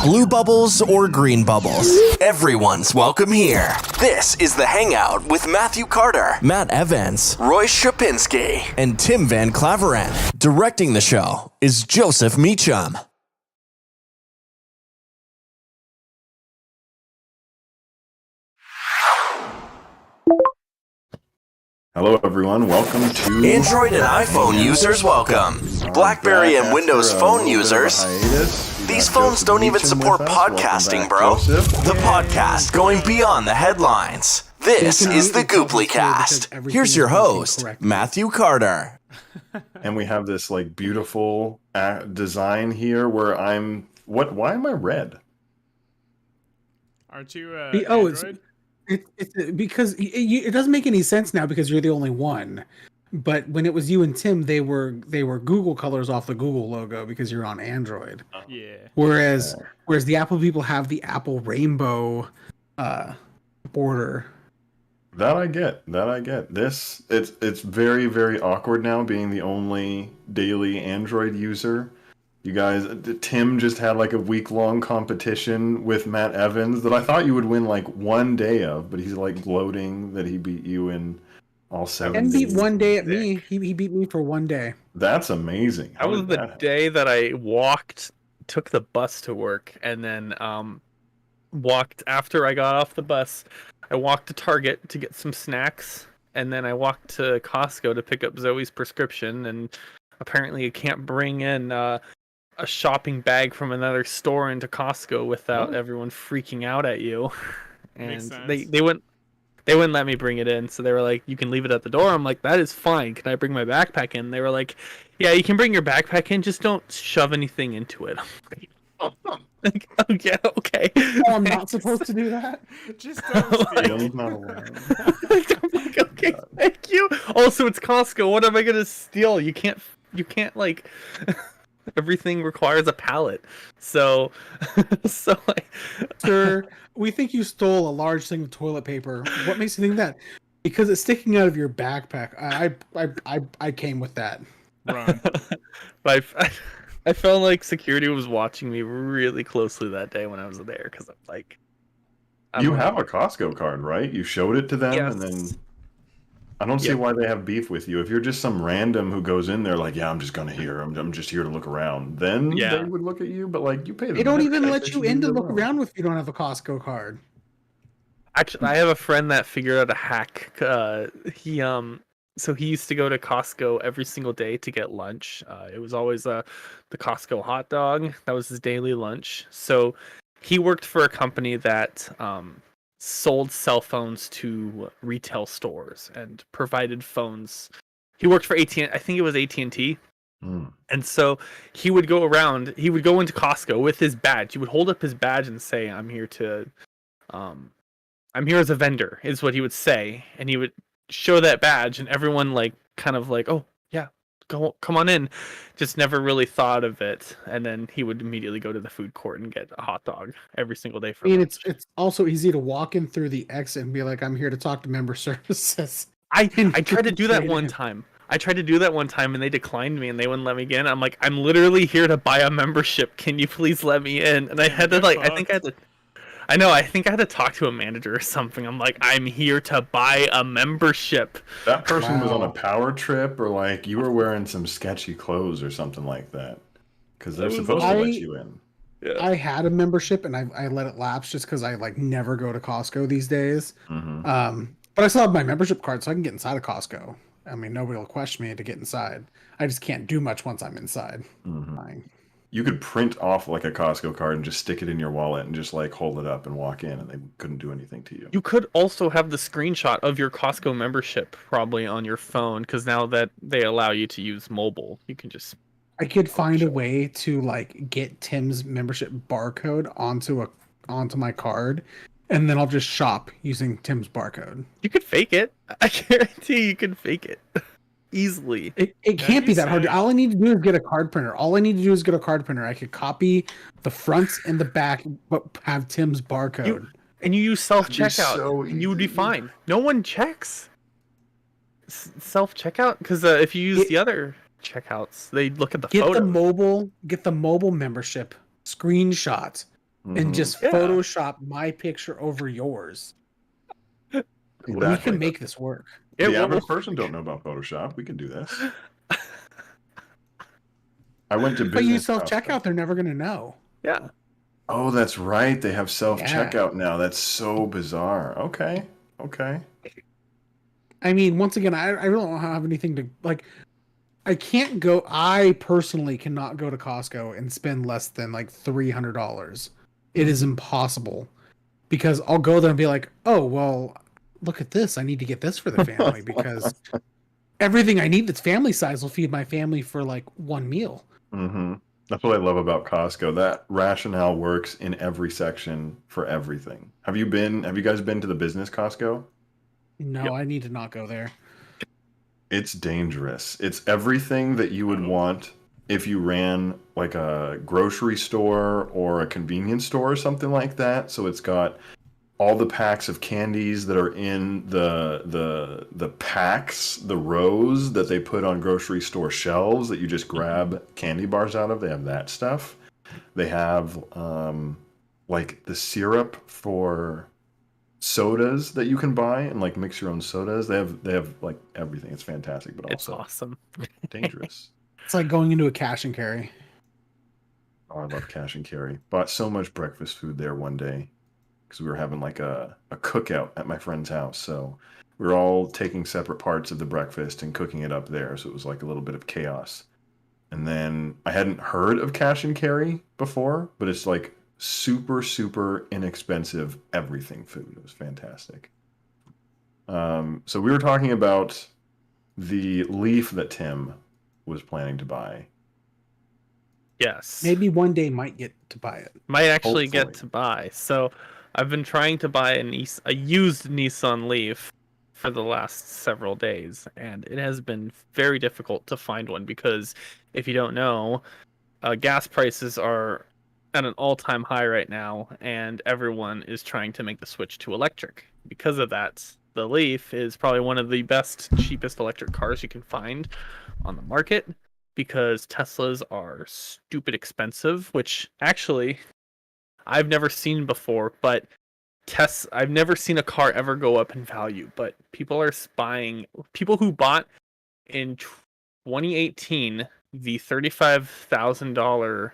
blue bubbles or green bubbles, everyone's welcome here. This is The Hangout with Matthew Carter, Matt Evans, Roy Shapinski, and Tim Van Claveren. Directing the show is Joseph Meacham. Hello everyone, welcome to... Android and iPhone users, welcome. BlackBerry and Windows Phone users. These phones don't even support podcasting, bro. The podcast going beyond the headlines. This is the Gooplycast. Here's your host, Matthew Carter. And we have this like beautiful design here where why am I red? Aren't you Android? It's because it doesn't make any sense now because you're the only one. But when it was you and Tim, they were Google colors off the Google logo because you're on Android. Yeah. Whereas the Apple people have the Apple rainbow border. That I get. This it's very, very awkward now being the only daily Android user. You guys, Tim just had like a week-long competition with Matt Evans that I thought you would win like one day of, but he's like gloating that he beat you in all 7 And days. beat one day at me. He beat me for one day. That's amazing. That was the day that I took the bus to work, and then walked after I got off the bus. I walked to Target to get some snacks, and then I walked to Costco to pick up Zoe's prescription, and apparently you can't bring in a shopping bag from another store into Costco without everyone freaking out at you. And they wouldn't let me bring it in, so they were like, you can leave it at the door. I'm like, that is fine. Can I bring my backpack in? They were like, yeah, you can bring your backpack in, just don't shove anything into it. I'm like, oh, yeah, okay. Oh, I'm not supposed to do that? Just don't steal. Tim's not allowed. I'm like, okay, thank you. Also, it's Costco. What am I gonna steal? You can't like everything requires a pallet. So Sir, we think you stole a large thing of toilet paper. What makes you think that? Because it's sticking out of your backpack. I came with that. Run. I felt like security was watching me really closely that day when I was there, because I'm like, You have a Costco card, right? You showed it to them, yes. And then I don't see why they have beef with you. If you're just some random who goes in there like, yeah, I'm just gonna hear. I'm just here to look around. Then they would look at you, but like you pay them. They don't even let you in to look around if you don't have a Costco card. Actually, I have a friend that figured out a hack. So he used to go to Costco every single day to get lunch. It was always the Costco hot dog. That was his daily lunch. So he worked for a company that sold cell phones to retail stores and provided phones. He worked for AT&T. I think it was AT&T. And so he would go around. He would go into Costco with his badge. He would hold up his badge and say, "I'm here as a vendor," is what he would say, and he would show that badge, and everyone like kind of like, oh yeah, come on in. Just never really thought of it, and then he would immediately go to the food court and get a hot dog every single day for lunch. It's also easy to walk in through the exit and be like, I'm here to talk to member services. I tried to do that one time. And they declined me and they wouldn't let me get in. I'm like, I'm literally here to buy a membership. Can you please let me in? And I had to I think I had to talk to a manager or something. I'm like, I'm here to buy a membership. That person was on a power trip, or like you were wearing some sketchy clothes or something like that. Because they're supposed to let you in. Yeah. I had a membership and I let it lapse just because I like never go to Costco these days. Mm-hmm. But I still have my membership card, so I can get inside of Costco. I mean, nobody will question me to get inside. I just can't do much once I'm inside. Mm-hmm. You could print off like a Costco card and just stick it in your wallet and just like hold it up and walk in, and they couldn't do anything to you. You could also have the screenshot of your Costco membership probably on your phone, because now that they allow you to use mobile, you can just... I could find a way to like get Tim's membership barcode onto my card, and then I'll just shop using Tim's barcode. You could fake it. I guarantee you could fake it. Easily. It can't be that hard. All I need to do is get a card printer. I could copy the front and the back, but have Tim's barcode. And you use self-checkout, and you would be fine. No one checks self-checkout, because if you use the other checkouts, they look at the photo. Get the mobile membership screenshot and just Yeah. Photoshop my picture over yours. We Exactly. can make this work. It The average will. person don't know about Photoshop. We can do this. I went to But you business. self-checkout, they're never going to know. Yeah. Oh, that's right. They have self-checkout Yeah. now. That's so bizarre. Okay. I mean, once again, I really don't have anything to, like, I personally cannot go to Costco and spend less than like $300. It is impossible, because I'll go there and be like, oh, well, look at this. I need to get this for the family, because everything I need that's family size will feed my family for like one meal. That's what I love about Costco. That rationale works in every section for everything. Have you guys been to the business Costco? No, Yep. I need to not go there. It's dangerous. It's everything that you would want if you ran like a grocery store or a convenience store or something like that. So it's got all the packs of candies that are in the packs, the rows that they put on grocery store shelves that you just grab candy bars out of. They have that stuff. They have like the syrup for sodas that you can buy and like mix your own sodas. They have like everything. It's fantastic, but It's also awesome. dangerous. It's like going into a cash and carry. Oh, I love cash and carry. Bought so much breakfast food there one day because we were having like a cookout at my friend's house. So we were all taking separate parts of the breakfast and cooking it up there. So it was like a little bit of chaos. And then I hadn't heard of cash and carry before, but it's like super, super inexpensive everything food. It was fantastic. So we were talking about the Leaf that Tim was planning to buy. Yes. Maybe one day might get to buy it. Might actually get Hopefully. to buy. So I've been trying to buy a used Nissan Leaf for the last several days, and it has been very difficult to find one because if you don't know, gas prices are at an all-time high right now, and everyone is trying to make the switch to electric. Because of that, the Leaf is probably one of the best, cheapest electric cars you can find on the market, because Teslas are stupid expensive, which actually I've never seen before, but I've never seen a car ever go up in value, but people who bought in 2018 the $35,000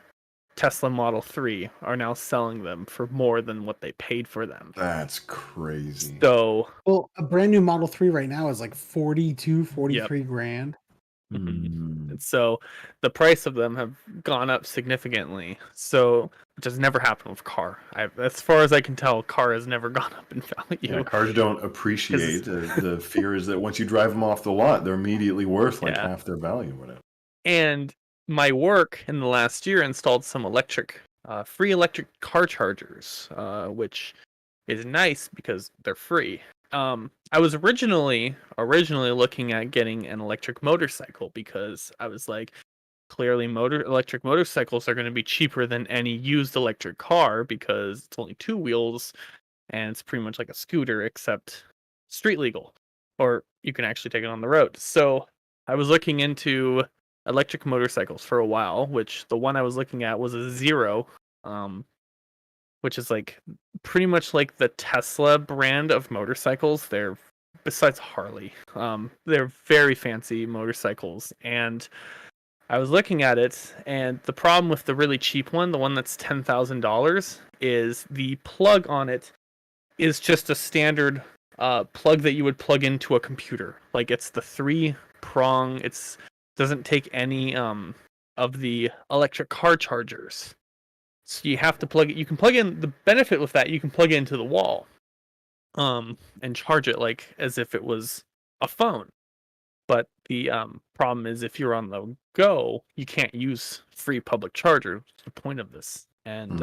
Tesla Model 3 are now selling them for more than what they paid for them. That's crazy. So, Well, a brand new Model 3 right now is like 43 grand. and so the price of them have gone up significantly. So, which has never happened with car. As far as I can tell, car has never gone up in value. Yeah, cars don't appreciate. The fear is that once you drive them off the lot, they're immediately worth like half their value. Whatever. And my work in the last year installed some free electric car chargers, which is nice because they're free. I was originally looking at getting an electric motorcycle because I was like, clearly electric motorcycles are going to be cheaper than any used electric car because it's only two wheels and it's pretty much like a scooter except street legal, or you can actually take it on the road. So I was looking into electric motorcycles for a while, which the one I was looking at was a Zero, which is like pretty much like the Tesla brand of motorcycles. They're, besides Harley, they're very fancy motorcycles. And I was looking at it, and the problem with the really cheap one, the one that's $10,000, is the plug on it is just a standard plug that you would plug into a computer. Like, it's the 3-prong. It's doesn't take any of the electric car chargers. So you have to plug it. You can plug in, the benefit with that, you can plug it into the wall and charge it like as if it was a phone. But the problem is if you're on the go, you can't use free public charger. That's the point of this. And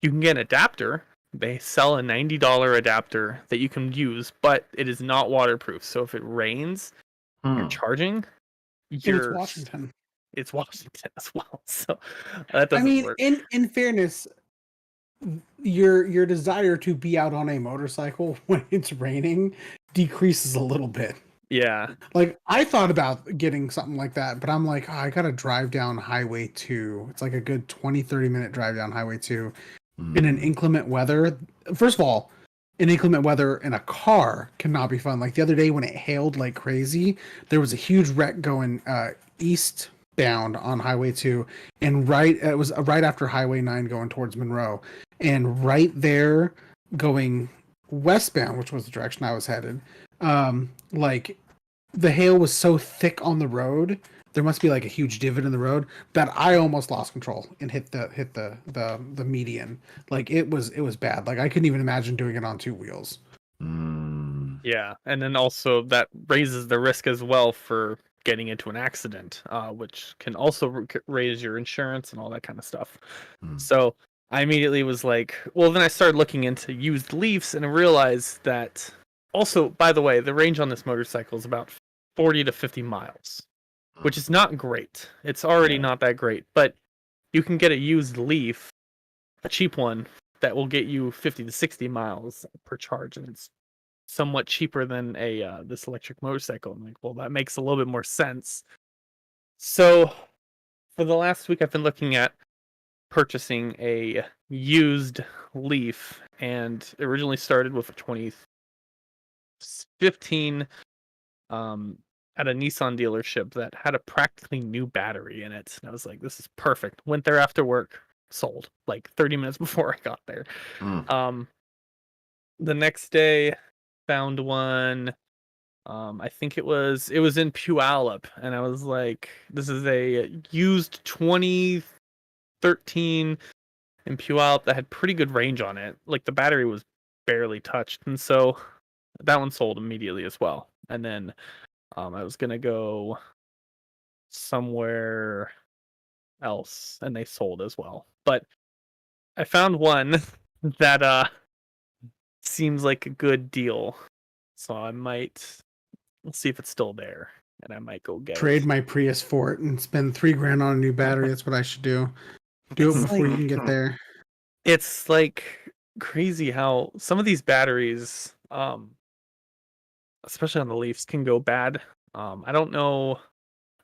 you can get an adapter. They sell a $90 adapter that you can use, but it is not waterproof. So if it rains, you're charging. It's Washington. It's Washington as well. So that doesn't work. in fairness, your desire to be out on a motorcycle when it's raining decreases a little bit. Yeah. Like, I thought about getting something like that, but I'm like, I gotta drive down Highway 2. It's like a good 20-30 minute drive down Highway 2. in an inclement weather. First of all, in inclement weather in a car cannot be fun. Like the other day when it hailed like crazy, there was a huge wreck going eastbound on Highway 2, and it was right after Highway 9 going towards Monroe, and right there going westbound, which was the direction I was headed. Like the hail was so thick on the road, there must be like a huge divot in the road that I almost lost control and hit the median. Like it was bad. Like I couldn't even imagine doing it on two wheels. Yeah, and then also that raises the risk as well for getting into an accident, which can also raise your insurance and all that kind of stuff. So I immediately was like, well, then I started looking into used Leafs and I realized that also, by the way, the range on this motorcycle is about 40 to 50 miles, which is not great. It's already not that great, but you can get a used Leaf, a cheap one, that will get you 50 to 60 miles per charge, and it's somewhat cheaper than this electric motorcycle. I'm like, well, that makes a little bit more sense. So for the last week, I've been looking at purchasing a used Leaf, and originally started with a 2015 at a Nissan dealership that had a practically new battery in it. And I was like, this is perfect. Went there after work, sold like 30 minutes before I got there. The next day, found one. I think it was in Puyallup, and I was like, this is a used 2013 in Puyallup that had pretty good range on it. Like the battery was barely touched, and so that one sold immediately as well. And then I was gonna go somewhere else, and they sold as well. But I found one that seems like a good deal, so I might see if it's still there, and I might go get Trade it. my Prius for it and spend $3,000 on a new battery. That's what I should do. Do it before you can get there. It's like crazy how some of these batteries, especially on the Leafs, can go bad. I don't know.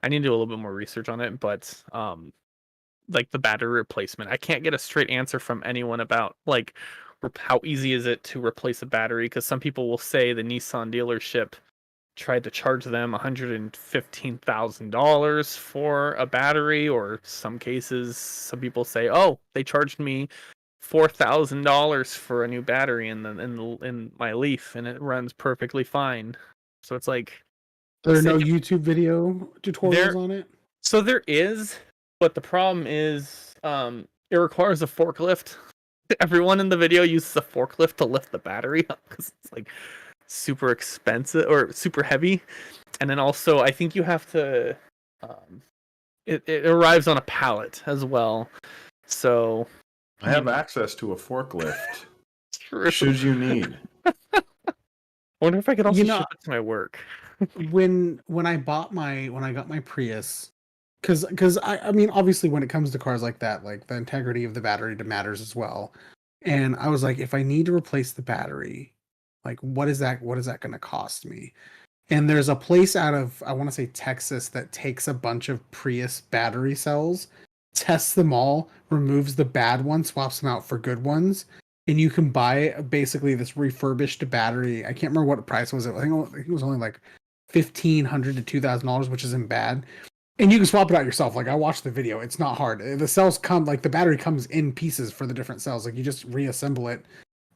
I need to do a little bit more research on it, but like the battery replacement, I can't get a straight answer from anyone about like how easy is it to replace a battery, because some people will say the Nissan dealership tried to charge them $115,000 for a battery, or some cases some people say, oh, they charged me $4,000 for a new battery in my Leaf, and it runs perfectly fine. So it's like, There are no YouTube video tutorials on it? So there is, but the problem is it requires a forklift. Everyone in the video uses a forklift to lift the battery up because it's like super expensive or super heavy. And then also I think you have to it arrives on a pallet as well. So I have access to a forklift. True. Should you need. I wonder if I could also ship it to my work. when I got my Prius, because I mean, obviously when it comes to cars like that, like the integrity of the battery matters as well. And I was like, if I need to replace the battery, like what is that going to cost me? And there's a place out of, I want to say Texas, that takes a bunch of Prius battery cells, tests them all, removes the bad ones, swaps them out for good ones, and you can buy basically this refurbished battery. I can't remember what the price was. I think it was only like $1,500 to $2,000, which isn't bad. And you can swap it out yourself. Like I watched the video. It's not hard. The cells come, like the battery comes in pieces for the different cells. Like you just reassemble it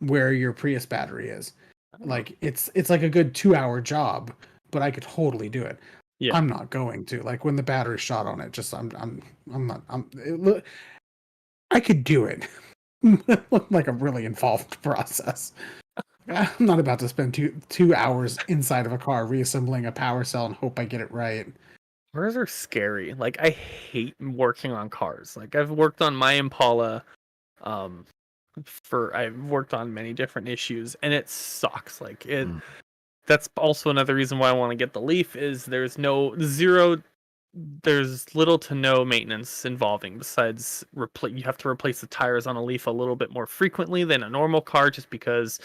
where your Prius battery is. Like it's like a good 2-hour job, but I could totally do it. Yeah. I'm not going to. Like when the battery's shot on it, just I could do it. It looked like a really involved process. I'm not about to spend two hours inside of a car reassembling a power cell and hope I get it right. Cars are scary. Like I hate working on cars. Like I've worked on my Impala, I've worked on many different issues, and it sucks. Like it. That's also another reason why I want to get the Leaf. Is there's little to no maintenance involving besides you have to replace the tires on a Leaf a little bit more frequently than a normal car, just because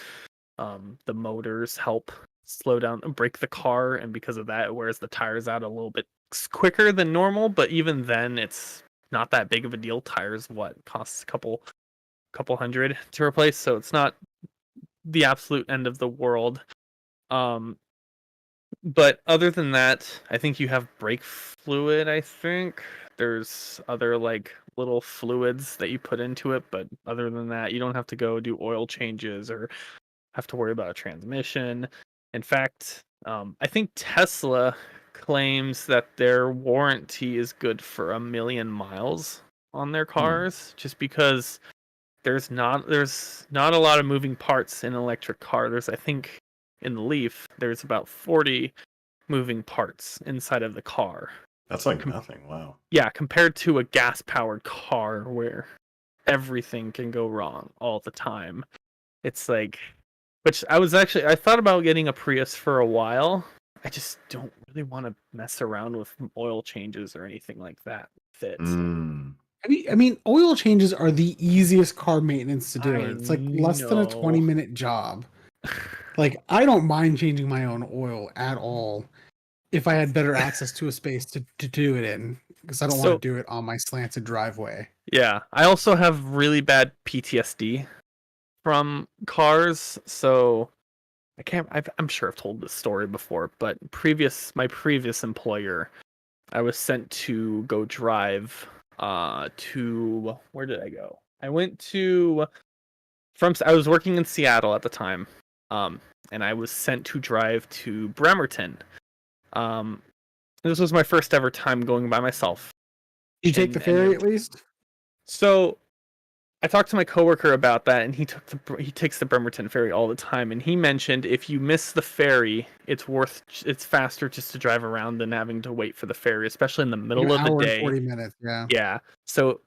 the motors help slow down and break the car, and because of that it wears the tires out a little bit quicker than normal. But even then it's not that big of a deal. Tires costs a couple couple hundred to replace, so it's not the absolute end of the world. But other than that, I think you have brake fluid. I think there's other like little fluids that you put into it, but other than that, you don't have to go do oil changes or have to worry about a transmission. In fact, I think Tesla claims that their warranty is good for 1,000,000 miles on their cars, just because there's not a lot of moving parts in an electric car. I think in the Leaf, there's about 40 moving parts inside of the car. That's like nothing. Wow. Yeah, compared to a gas-powered car where everything can go wrong all the time. It's like, which I thought about getting a Prius for a while. I just don't really want to mess around with oil changes or anything like that with it. I mean, oil changes are the easiest car maintenance to do. It's like less than a know. 20-minute job. Like, I don't mind changing my own oil at all if I had better access to a space to do it in, because I don't want to do it on my slanted driveway. Yeah, I also have really bad PTSD from cars, so I'm sure I've told this story before, but my previous employer, I was sent to go drive to, where did I go? I was working in Seattle at the time, and I was sent to drive to Bremerton. This was my first ever time going by myself. Did you take the ferry at least? So I talked to my coworker about that, and he takes the Bremerton ferry all the time, and he mentioned if you miss the ferry, it's faster just to drive around than having to wait for the ferry, especially in the middle of the day. 40 minutes, yeah. Yeah. So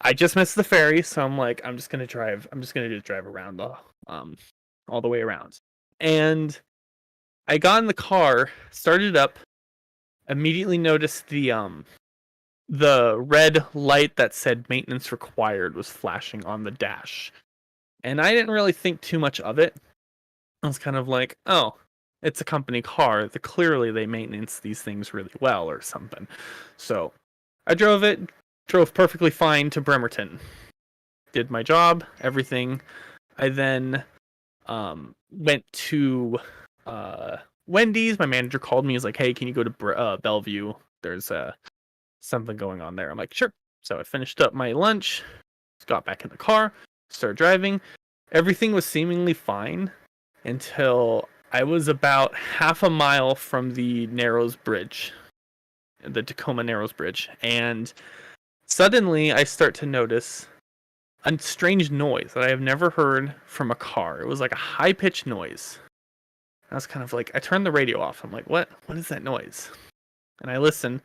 I just missed the ferry, so I'm like, I'm just gonna drive around all the way around. And I got in the car, started it up, immediately noticed the red light that said maintenance required was flashing on the dash. And I didn't really think too much of it. I was kind of like, oh, it's a company car. Clearly they maintenance these things really well or something. So I drove perfectly fine to Bremerton. Did my job, everything. I then went to Wendy's. My manager called me. He's like, hey, can you go to Bellevue? There's something going on there. I'm like, sure. So I finished up my lunch, got back in the car, started driving. Everything was seemingly fine until I was about half a mile from the Narrows Bridge, the Tacoma Narrows Bridge, and suddenly I start to notice a strange noise that I have never heard from a car. It was like a high-pitched noise. I was kind of like, I turned the radio off. I'm like, what is that noise? And I listen.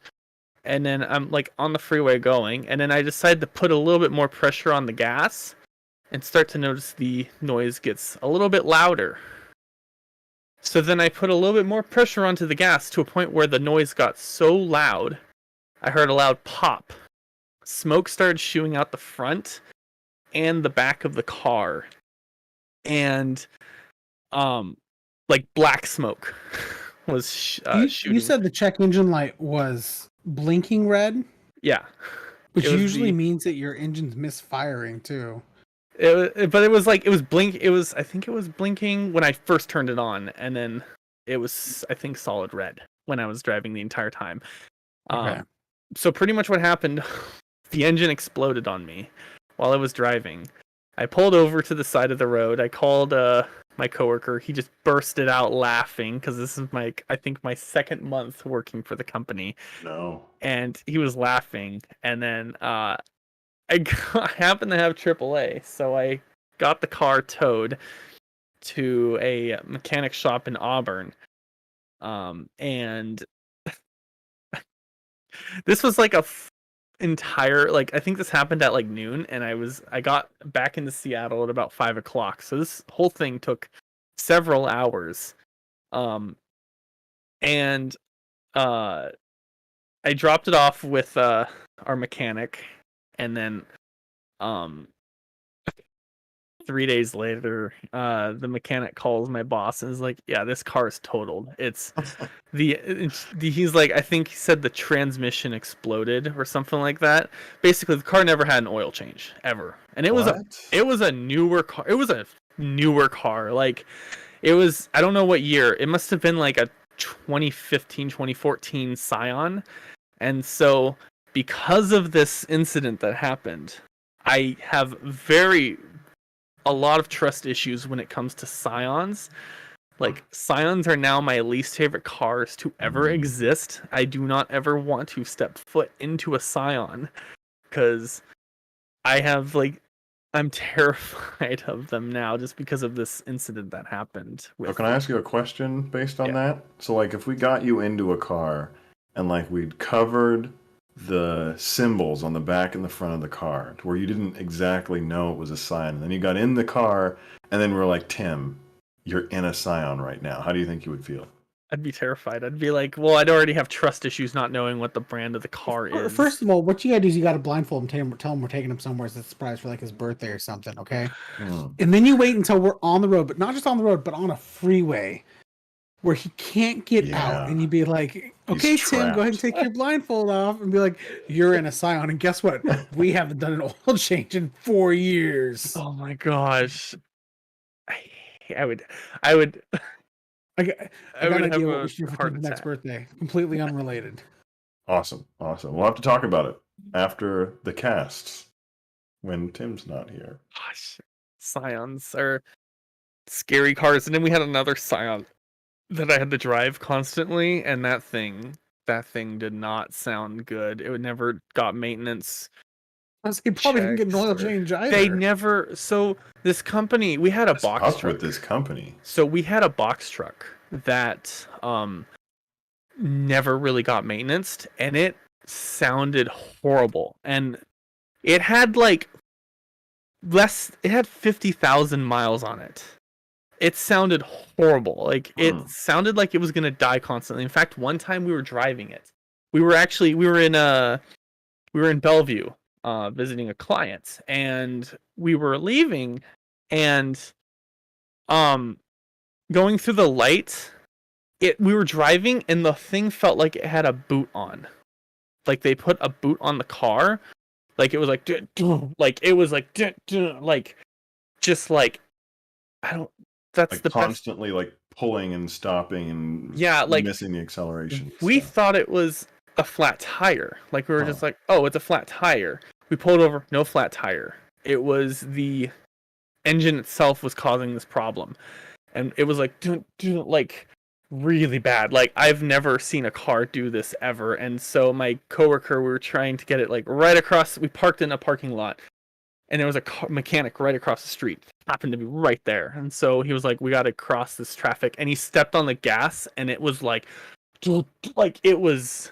And then I'm like on the freeway going, and then I decide to put a little bit more pressure on the gas and start to notice the noise gets a little bit louder. So then I put a little bit more pressure onto the gas to a point where the noise got so loud, I heard a loud pop. Smoke started shooting out the front and the back of the car. And like black smoke was shooting. You said the check engine light was blinking red? Yeah. Which usually means that your engine's misfiring too. I think it was blinking when I first turned it on, and then it was, I think, solid red when I was driving the entire time. Okay. So pretty much what happened, the engine exploded on me while I was driving. I pulled over to the side of the road. I called my coworker. He just bursted out laughing because this is I think my second month working for the company. No. And he was laughing. And then I happened to have AAA, so I got the car towed to a mechanic shop in Auburn. And this was like I think this happened at like noon, and I got back into Seattle at about 5:00. So this whole thing took several hours. And I dropped it off with our mechanic, and then 3 days later, the mechanic calls my boss and is like, "Yeah, this car is totaled. It's he's like, I think he said the transmission exploded or something like that. Basically, the car never had an oil change ever, and it was a newer car. It was a newer car. Like, it was, I don't know what year. It must have been like a 2015, 2014 Scion, and so because of this incident that happened, I have a lot of trust issues when it comes to Scions. Like, Scions are now my least favorite cars to ever exist. I do not ever want to step foot into a Scion because I'm terrified of them now just because of this incident that happened. So can I ask you a question based on that? So, like, if we got you into a car and, like, we'd covered the symbols on the back and the front of the car to where you didn't exactly know it was a Scion, and then you got in the car and then we're like, Tim, you're in a Scion right now. How do you think you would feel? I'd be terrified. I'd be like, well, I'd already have trust issues not knowing what the brand of the car is. First of all, what you gotta do is you gotta blindfold him, tell him we're taking him somewhere as a surprise for like his birthday or something, okay? And then you wait until we're on the road, but not just on the road, but on a freeway where he can't get out, and you'd be like, okay, Tim, go ahead and take your blindfold off, and be like, you're in a Scion, and guess what? We haven't done an oil change in 4 years. Oh my gosh. I would I got an have idea what we a should do for heart Tim's next attack. birthday. Completely unrelated. Awesome. We'll have to talk about it after the casts when Tim's not here. Gosh, Scions are scary cars. And then we had another Scion that I had to drive constantly, and that thing did not sound good. It never got maintenance. He probably didn't get an oil change either. They never. So this company, we had a box Up truck. with this company. So we had a box truck that never really got maintenance, and it sounded horrible. And it had like it had 50,000 miles on it. It sounded horrible. Like, it sounded like it was gonna die constantly. In fact, one time we were driving it. We were in Bellevue, visiting a client, and we were leaving, and going through the light, we were driving, and the thing felt like it had a boot on. Like, they put a boot on the car. Like, it was like, like, it was like, just like, I don't. That's like the constantly like pulling and stopping and like missing the acceleration. We thought it was a flat tire. Like, we were just like, oh, it's a flat tire. We pulled over, no flat tire. It was the engine itself was causing this problem, and it was like, like really bad. Like, I've never seen a car do this ever. And so my coworker, we were trying to get it like right across. We parked in a parking lot, and there was a mechanic right across the street. Happened to be right there. And so he was like, we got to cross this traffic. And he stepped on the gas, and it was like it was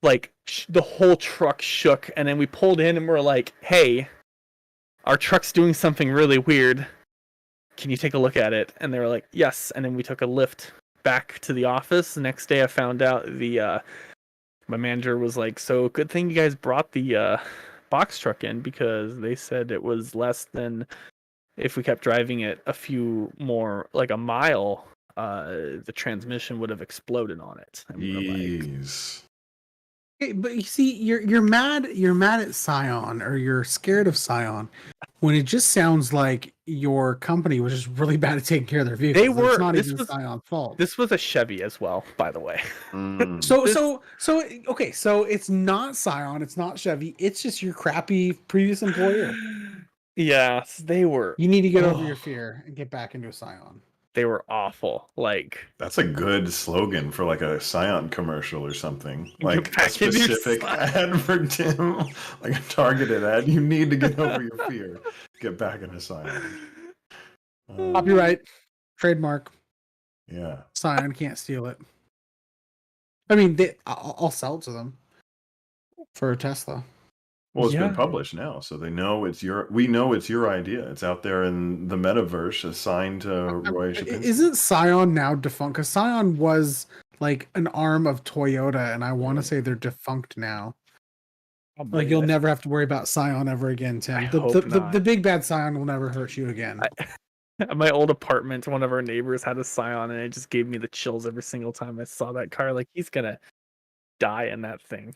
like the whole truck shook. And then we pulled in, and we're like, hey, our truck's doing something really weird. Can you take a look at it? And they were like, yes. And then we took a lift back to the office. The next day I found out my manager was like, so good thing you guys brought the box truck in, because they said it was less than, if we kept driving it a few more, like a mile, the transmission would have exploded on it. And Jeez. Okay, but you see, you're mad at Scion, or you're scared of Scion, when it just sounds like your company was just really bad at taking care of their vehicles. They were. It's not even Scion's fault. This was a Chevy as well, by the way. So okay, so it's not Scion, it's not Chevy, it's just your crappy previous employer. Yes, they were. You need to get over your fear and get back into a Scion. They were awful. Like, that's a good slogan for like a Scion commercial or something. Like a back in your specific ad for Tim, like a targeted ad. You need to get over your fear. Get back in a Scion. Copyright, trademark. Yeah. Scion can't steal it. I mean, I'll sell it to them for a Tesla. Well, it's been published now, so they know we know it's your idea. It's out there in the metaverse, assigned to Roy Shapinsky. Isn't Scion now defunct? Because Scion was like an arm of Toyota, and I want to say they're defunct now. Like you'll never have to worry about Scion ever again, Tim. I The, hope the, the, not. the big bad Scion will never hurt you again. At my old apartment, one of our neighbors had a Scion, and it just gave me the chills every single time I saw that car. Like, he's gonna die in that thing.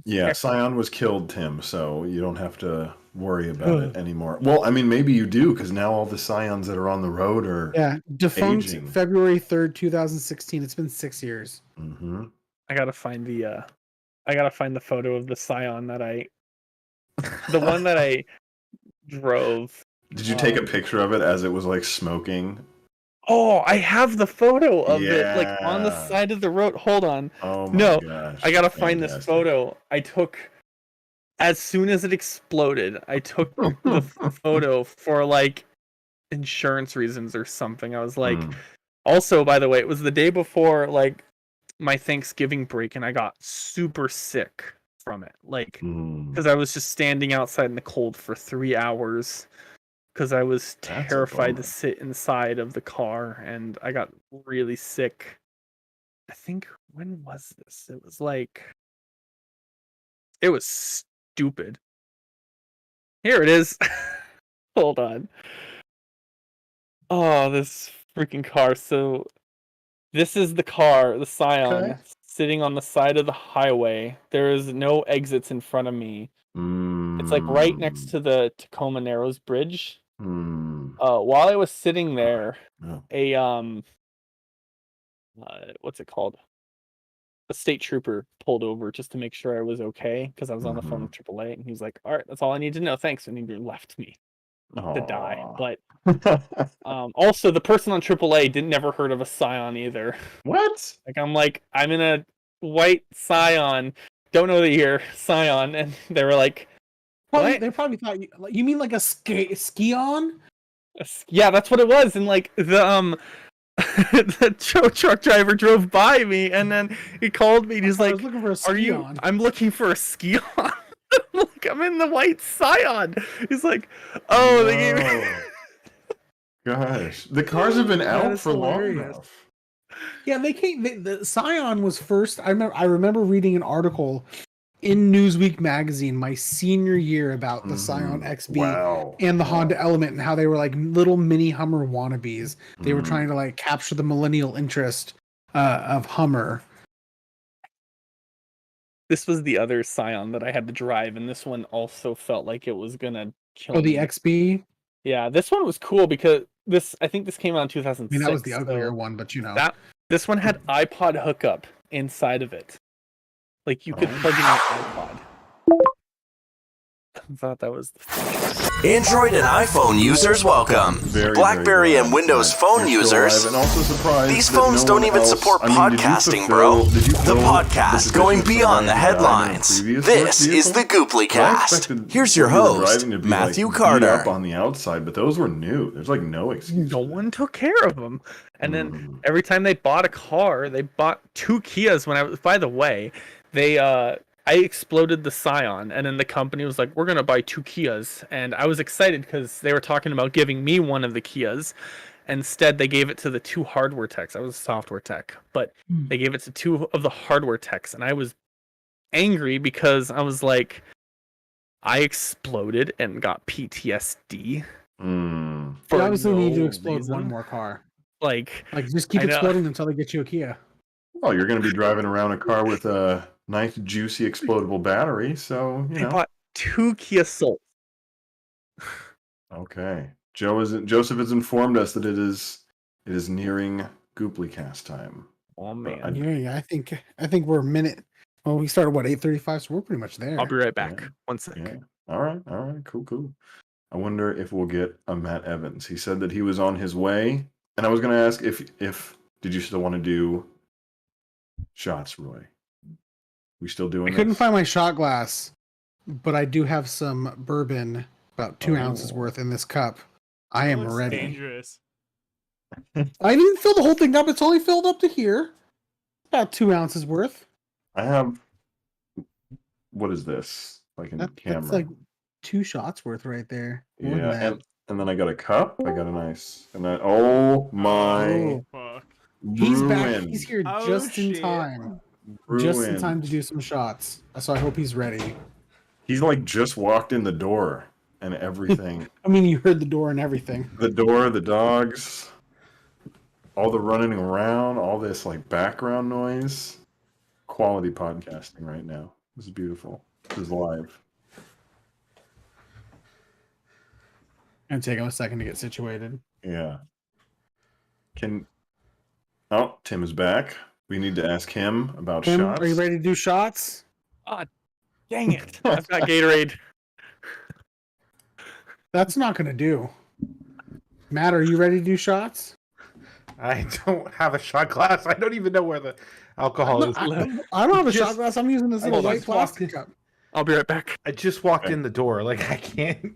Yeah, Scion was killed, Tim, so you don't have to worry about it anymore. Well, I mean, maybe you do, because now all the Scions that are on the road are defunct aging. February 3rd, 2016. It's been 6 years. Mm-hmm. I gotta find the photo of the Scion the one that I drove. Did you take a picture of it as it was like smoking? Oh, I have the photo of it, like on the Yeah. side of the road. Hold on. Oh my gosh. I gotta find this Fantastic. photo. I took as soon as it exploded. I took the photo for like insurance reasons or something. I was like, also, by the way, it was the day before like my Thanksgiving break, and I got super sick from it, like because I was just standing outside in the cold for 3 hours. Because I was terrified to sit inside of the car, and I got really sick. I think, when was this? It was stupid. Here it is. Hold on. Oh, this freaking car. So, this is the car, the Scion, sitting on the side of the highway. There is no exits in front of me. It's like right next to the Tacoma Narrows Bridge. While I was sitting there, what's it called? A state trooper pulled over just to make sure I was okay, because I was on the phone with AAA, and he was like, "All right, that's all I need to know. Thanks," and he left me to die. But also, the person on AAA never heard of a Scion either. What? I'm in a white Scion. Don't know the year, Scion, and they were like, they probably thought you mean like a ski-on? Yeah, that's what it was. And like the the truck driver drove by me, and then he called me. And he's like, looking for a ski-on. I'm looking for a ski-on. Look, I'm in the white Scion. He's like, oh, no. They gave me. Gosh, the cars have been out for long enough. Yeah, they came. The Scion was first. I remember reading an article in Newsweek magazine my senior year about the Scion XB and the Honda Element, and how they were like little mini Hummer wannabes. They were trying to like capture the millennial interest of Hummer. This was the other Scion that I had to drive, and this one also felt like it was gonna kill me. The XB? Yeah, this one was cool because I think this came out in 2006. I mean, that was the uglier one, but this one had iPod hookup inside of it. Like, you could plug in an iPod. I thought that was Android and iPhone users welcome. BlackBerry and Windows Phone users. And also surprised these phones don't even support podcasting, bro. The podcast going beyond the headlines. This is the Gooplycast. Here's your host, Matthew Carter. Up on the outside, but those were new. There's like no excuse. No one took care of them. And then every time they bought a car, they bought 2 Kias. By the way, I exploded the Scion, and then the company was like, we're going to buy 2 Kias. And I was excited because they were talking about giving me one of the Kias. Instead, they gave it to the 2 hardware techs. I was a software tech, but they gave it to 2 of the hardware techs. And I was angry because I was like, I exploded and got PTSD. You obviously need to explode one more car. Like just keep exploding until they get you a Kia. Well, you're going to be driving around a car with a nice, juicy, explodable battery, so, you know. I bought 2 Kia Souls. Okay. Joseph has informed us that it is nearing Gooplycast time. Oh, man. Yeah, I think we're a minute. Well, we started, 8:35, so we're pretty much there. I'll be right back. 1 sec. Yeah. All right, cool. I wonder if we'll get a Matt Evans. He said that he was on his way, and I was going to ask if did you still want to do shots, Roy? We still doing I couldn't find my shot glass, but I do have some bourbon, about 2 ounces worth in this cup. I am ready. Dangerous. I didn't fill the whole thing up. It's only filled up to here. About 2 ounces worth. I have. What is this? Like in the camera. That's like 2 shots worth right there. Yeah, and then I got a cup. I got a nice. And then, oh my. Fuck. He's back. He's here just in time. just in Ruined. time to do some shots. So I hope he's ready. He's like just walked in the door and everything. I mean, you heard the door and everything. The door, the dogs, all the running around, all this like background noise. Quality podcasting right now. This is beautiful. This is live. And take him a second to get situated. Yeah. Oh, Tim is back. We need to ask him about Tim, shots. are you ready to do shots? Dang it! I've got Gatorade. That's not going to do. Matt, are you ready to do shots? I don't have a shot glass. I don't even know where the alcohol is. I don't have a shot glass. I'm using this little Hold on, white plastic cup. I'll be right back. I just walked in the door. Like, I can't.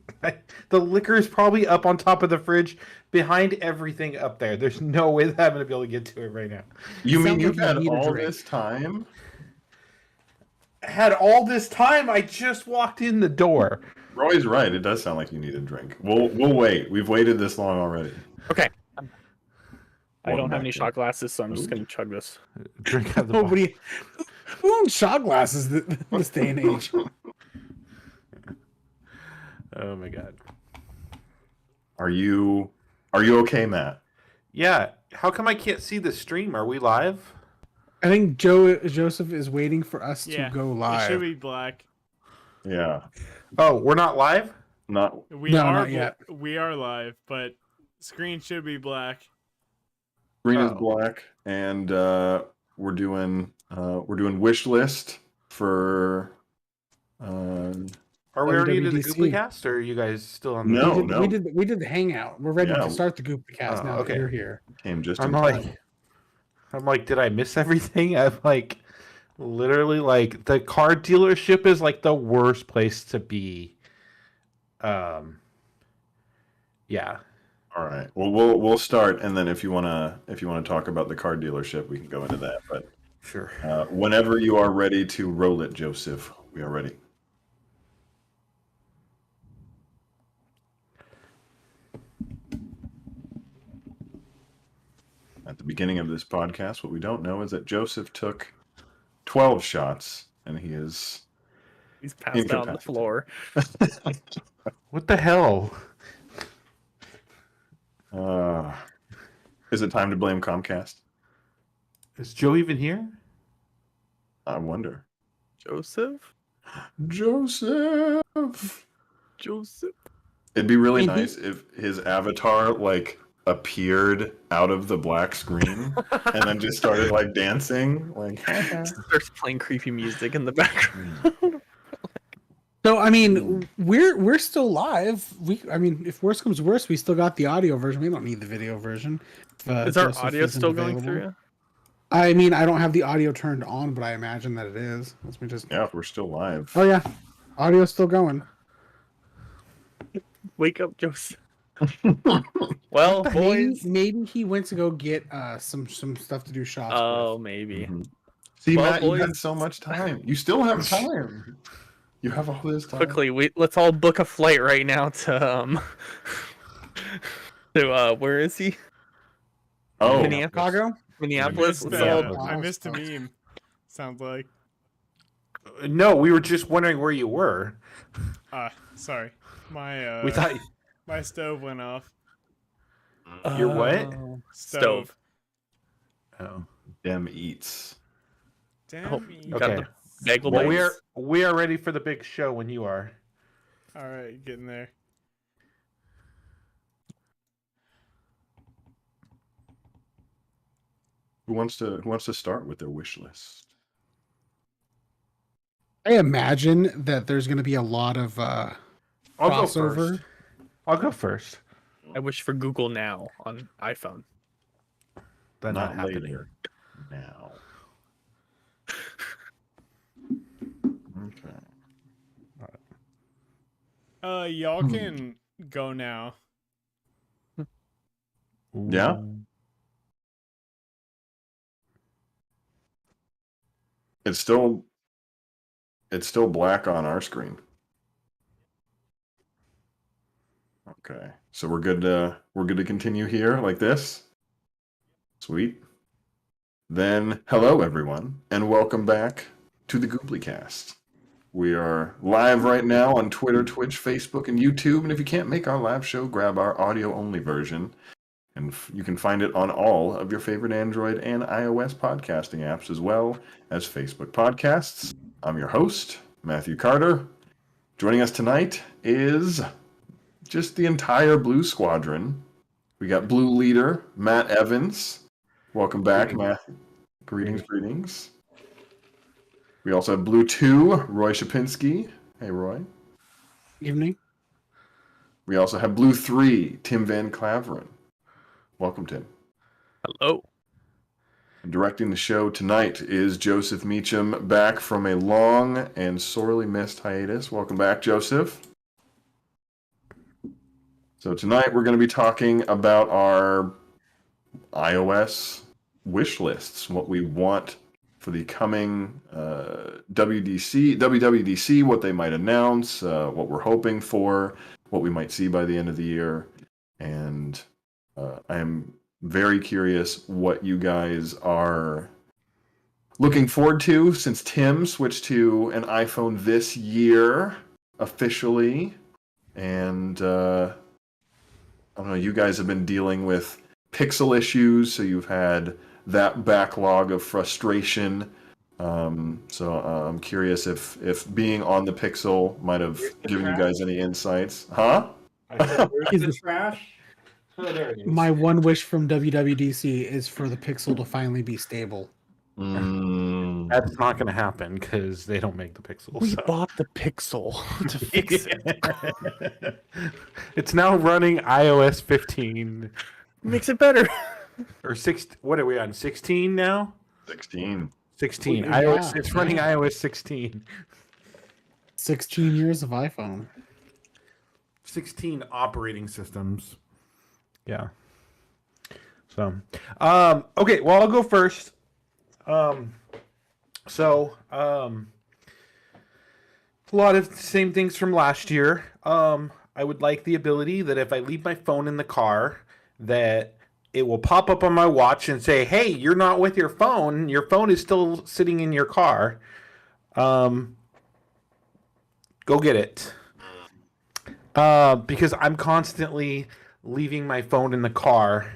The liquor is probably up on top of the fridge behind everything up there. There's no way that I'm going to be able to get to it right now. You mean Sounds you've like had you need a all drink. this time? Had all this time, I just walked in the door. Roy's right. It does sound like you need a drink. We'll wait. We've waited this long already. Okay. I Welcome don't have back, any Tim. shot glasses, so I'm just gonna chug this. Drink out of the bottle. Nobody. Who owns shot glasses this day and age? Oh my god. Are you okay, Matt? Yeah. How come I can't see the stream? Are we live? I think Joseph is waiting for us to Yeah, go it live. should be black. Yeah. Oh, we're not live? Not We No, are not yet. We are live, but screen should be black. green is Oh. black, and we're doing wish list for. Are we already into the WWDC. Gooplycast, or are you guys still on the... No. we did the hangout. We're ready Yeah. to start the Gooplycast now okay. that you're here. Came just I'm in like, time. did I miss everything? I'm like, literally, like, the car dealership is like the worst place to be. Yeah. All right. Well, we'll start, and then if you wanna talk about the car dealership, we can go into that. But Sure. whenever you are ready to roll it, Joseph, we are ready. At the beginning of this podcast, what we don't know is that Joseph took 12 shots, and he is He's passed out on the Incapacitated. floor. What the hell? Is it time to blame Comcast? Is Joe even here? I wonder. Joseph. Joseph. It'd be really And he- nice if his avatar like appeared out of the black screen and then just started like dancing. Like Starts playing creepy music in the background. So I mean, we're still live. If worst comes to worst, we still got the audio version. We don't need the video version. If, Is our Joseph audio isn't still going available. through? I mean, I don't have the audio turned on, but I imagine that it is. Let me just. yeah, if we're still live. Oh yeah, audio's still going. Wake up, Joseph. Well, boys. Maybe he went to go get some stuff to do shots. Oh, with. maybe. Mhm. See, Well, Matt, you boys- had so much time. You still have time. You have all this time. Quickly, let's all book a flight right now to where is he? Oh, Minneapolis. Chicago. Minneapolis. Missed Let's that. all- I missed a meme. Sounds like. No, we were just wondering where you were. Sorry. My We thought my stove went off. Your what? Oh, Stove. Oh. Dem eats. Damn. Oh, me. you got Okay. the bagel Well, bites. we are ready for the big show when you are. All right, getting there. Who wants to start with their wish list? I imagine that there's going to be a lot of I'll go crossover. first. I'll go first. I wish for Google Now on iPhone. That's not, Not happening. later. Now. Okay. Y'all can go now. Yeah? It's still black on our screen. Okay. So we're good to continue here like this. Sweet. Then, hello everyone, and welcome back to the Gooplycast. We are live right now on Twitter, Twitch, Facebook, and YouTube, and if you can't make our live show, grab our audio-only version, and you can find it on all of your favorite Android and iOS podcasting apps, as well as Facebook podcasts. I'm your host, Matthew Carter. Joining us tonight is just the entire Blue Squadron. We got Blue Leader, Matt Evans. Welcome back, Matt. Greetings. We also have Blue 2, Roy Shapinski. Hey, Roy. Evening. We also have Blue 3, Tim Van Claveren. Welcome, Tim. Hello. And directing the show tonight is Joseph Meacham, back from a long and sorely missed hiatus. Welcome back, Joseph. So tonight we're going to be talking about our iOS wish lists, what we want for the coming WWDC, what they might announce, what we're hoping for, what we might see by the end of the year. And I am very curious what you guys are looking forward to, since Tim switched to an iPhone this year officially. And I don't know, you guys have been dealing with Pixel issues, so you've had that backlog of frustration. So I'm curious if being on the Pixel might have given you guys any insights. Huh? I said, where's the trash? Oh, there it is. My one wish from WWDC is for the Pixel to finally be stable. That's not going to happen because they don't make the Pixel. We so. bought the Pixel to fix it. It's now running iOS 15 Makes it better. or 6. What are we on? 16 now? 16. 16. Yeah. iOS. It's running iOS 16. 16 years of iPhone. 16 operating systems. Yeah. So, okay. Well, I'll go first. A lot of the same things from last year. I would like the ability that if I leave my phone in the car, that it will pop up on my watch and say, "Hey, you're not with your phone. Your phone is still sitting in your car. Go get it." Because I'm constantly leaving my phone in the car.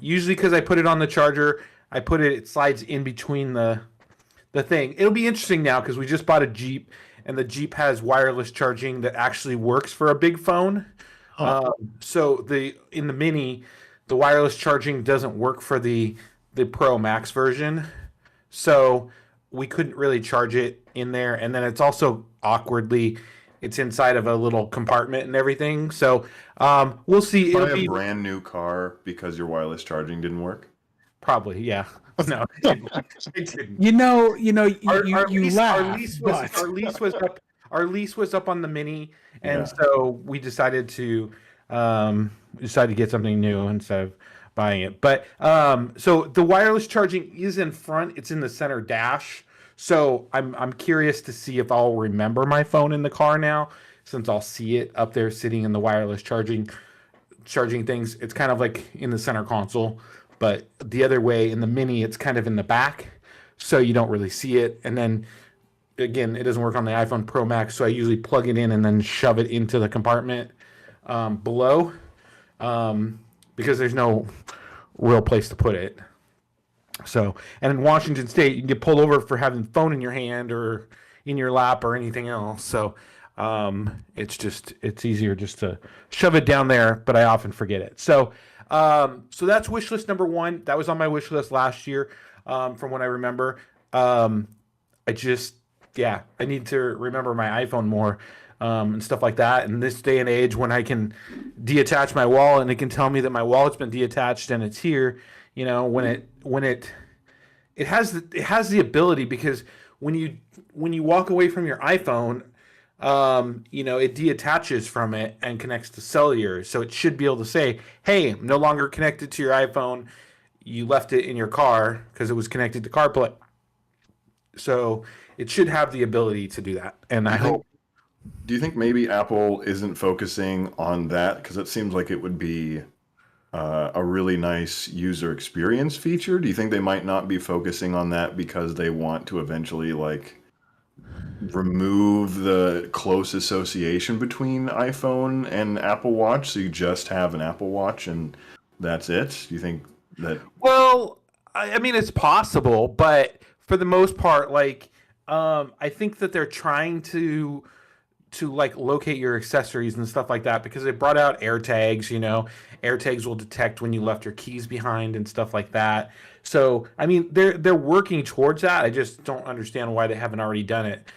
Usually because I put it on the charger. It slides in between the thing. It'll be interesting now because we just bought a Jeep, and the Jeep has wireless charging that actually works for a big phone. So in the Mini, the wireless charging doesn't work for the Pro Max version. So we couldn't really charge it in there. And then it's also it's inside of a little compartment and everything. So we'll see. Buy a brand new car because your wireless charging didn't work? Probably, yeah. No, it didn't. You Our lease was up on the Mini, and so we decided to get something new instead of buying it. But so the wireless charging is in front; it's in the center dash. So I'm curious to see if I'll remember my phone in the car now, since I'll see it up there sitting in the wireless charging things. It's kind of like in the center console. But the other way, in the Mini, it's kind of in the back, so you don't really see it. And then, again, it doesn't work on the iPhone Pro Max, so I usually plug it in and then shove it into the compartment below, because there's no real place to put it. So, and in Washington State, you can get pulled over for having the phone in your hand or in your lap or anything else. So, it's easier just to shove it down there, but I often forget it. So that's wish list number 1. That was on my wish list last year, from what I remember. I need to remember my iPhone more, and stuff like that. In this day and age, when I can detach my wallet and it can tell me that my wallet's been detached and it's here, when it has the ability, because when you walk away from your iPhone, it deattaches from it and connects to cellular. So it should be able to say, "Hey, I'm no longer connected to your iPhone. You left it in your car because it was connected to CarPlay." So it should have the ability to do that. And I hope. Do you think maybe Apple isn't focusing on that? Because it seems like it would be a really nice user experience feature? Do you think they might not be focusing on that because they want to eventually like remove the close association between iPhone and Apple Watch, so you just have an Apple Watch and that's it? Do you think that? Well, I mean, it's possible, but for the most part, like, I think that they're trying to like locate your accessories and stuff like that because they brought out AirTags. AirTags will detect when you left your keys behind and stuff like that. So, I mean, they're working towards that. I just don't understand why they haven't already done it.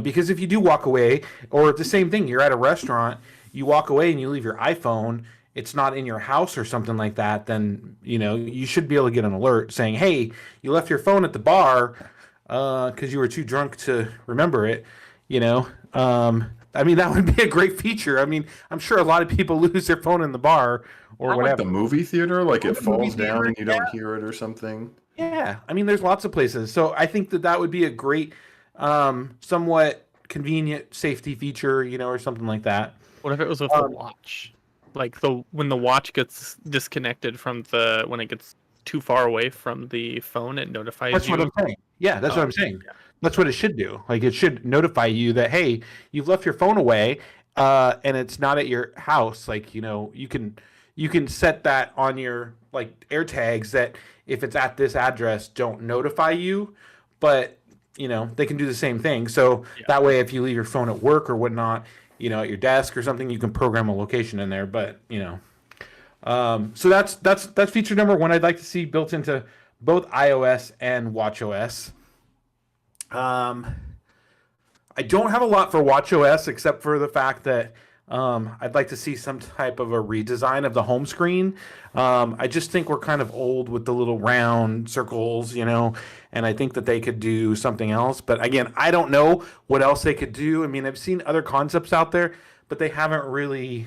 Because if you do walk away, or the same thing, you're at a restaurant, you walk away and you leave your iPhone, it's not in your house or something like that, then you should be able to get an alert saying, "Hey, you left your phone at the bar because you were too drunk to remember it." I mean, that would be a great feature. I mean, I'm sure a lot of people lose their phone in the bar or Like whatever. the movie theater, like it The movie falls down theater, and you don't hear it or something. Yeah, I mean, there's lots of places. So I think that would be a great, somewhat convenient safety feature, or something like that. What if it was with the watch? Like when the watch gets disconnected from when it gets too far away from the phone, it notifies That's you. what I'm saying. Yeah, that's what I'm saying. Yeah. That's what it should do. Like it should notify you that, hey, you've left your phone away, and it's not at your house. Like you can set that on your like AirTags that if it's at this address, don't notify you, but they can do the same thing. So that way, if you leave your phone at work or whatnot, at your desk or something, you can program a location in there. But so that's feature number one I'd like to see built into both iOS and watchOS. I don't have a lot for watchOS except for the fact that I'd like to see some type of a redesign of the home screen. I just think we're kind of old with the little round circles, and I think that they could do something else. But again, I don't know what else they could do. I mean, I've seen other concepts out there, but they haven't really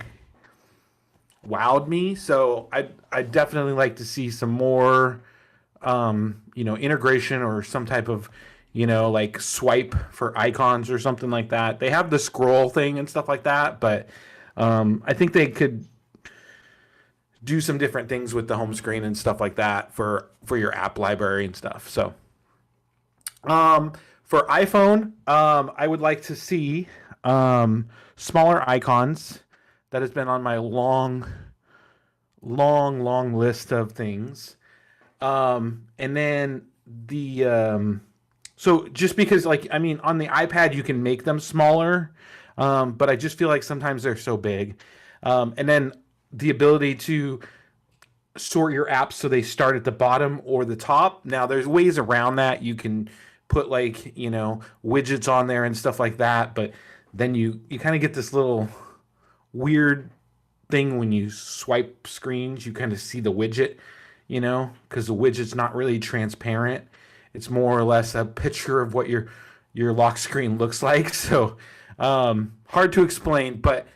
wowed me. So I'd definitely like to see some more, integration or some type of, like swipe for icons or something like that. They have the scroll thing and stuff like that, but I think they could do some different things with the home screen and stuff like that for your app library and stuff. So for iPhone, I would like to see smaller icons. That has been on my long list of things. And then so just because, like, I mean, on the iPad, you can make them smaller, but I just feel like sometimes they're so big. And then the ability to sort your apps so they start at the bottom or the top. Now, there's ways around that. You can put, like, widgets on there and stuff like that, but then you kind of get this little weird thing when you swipe screens. You kind of see the widget, because the widget's not really transparent. It's more or less a picture of what your lock screen looks like. So hard to explain, but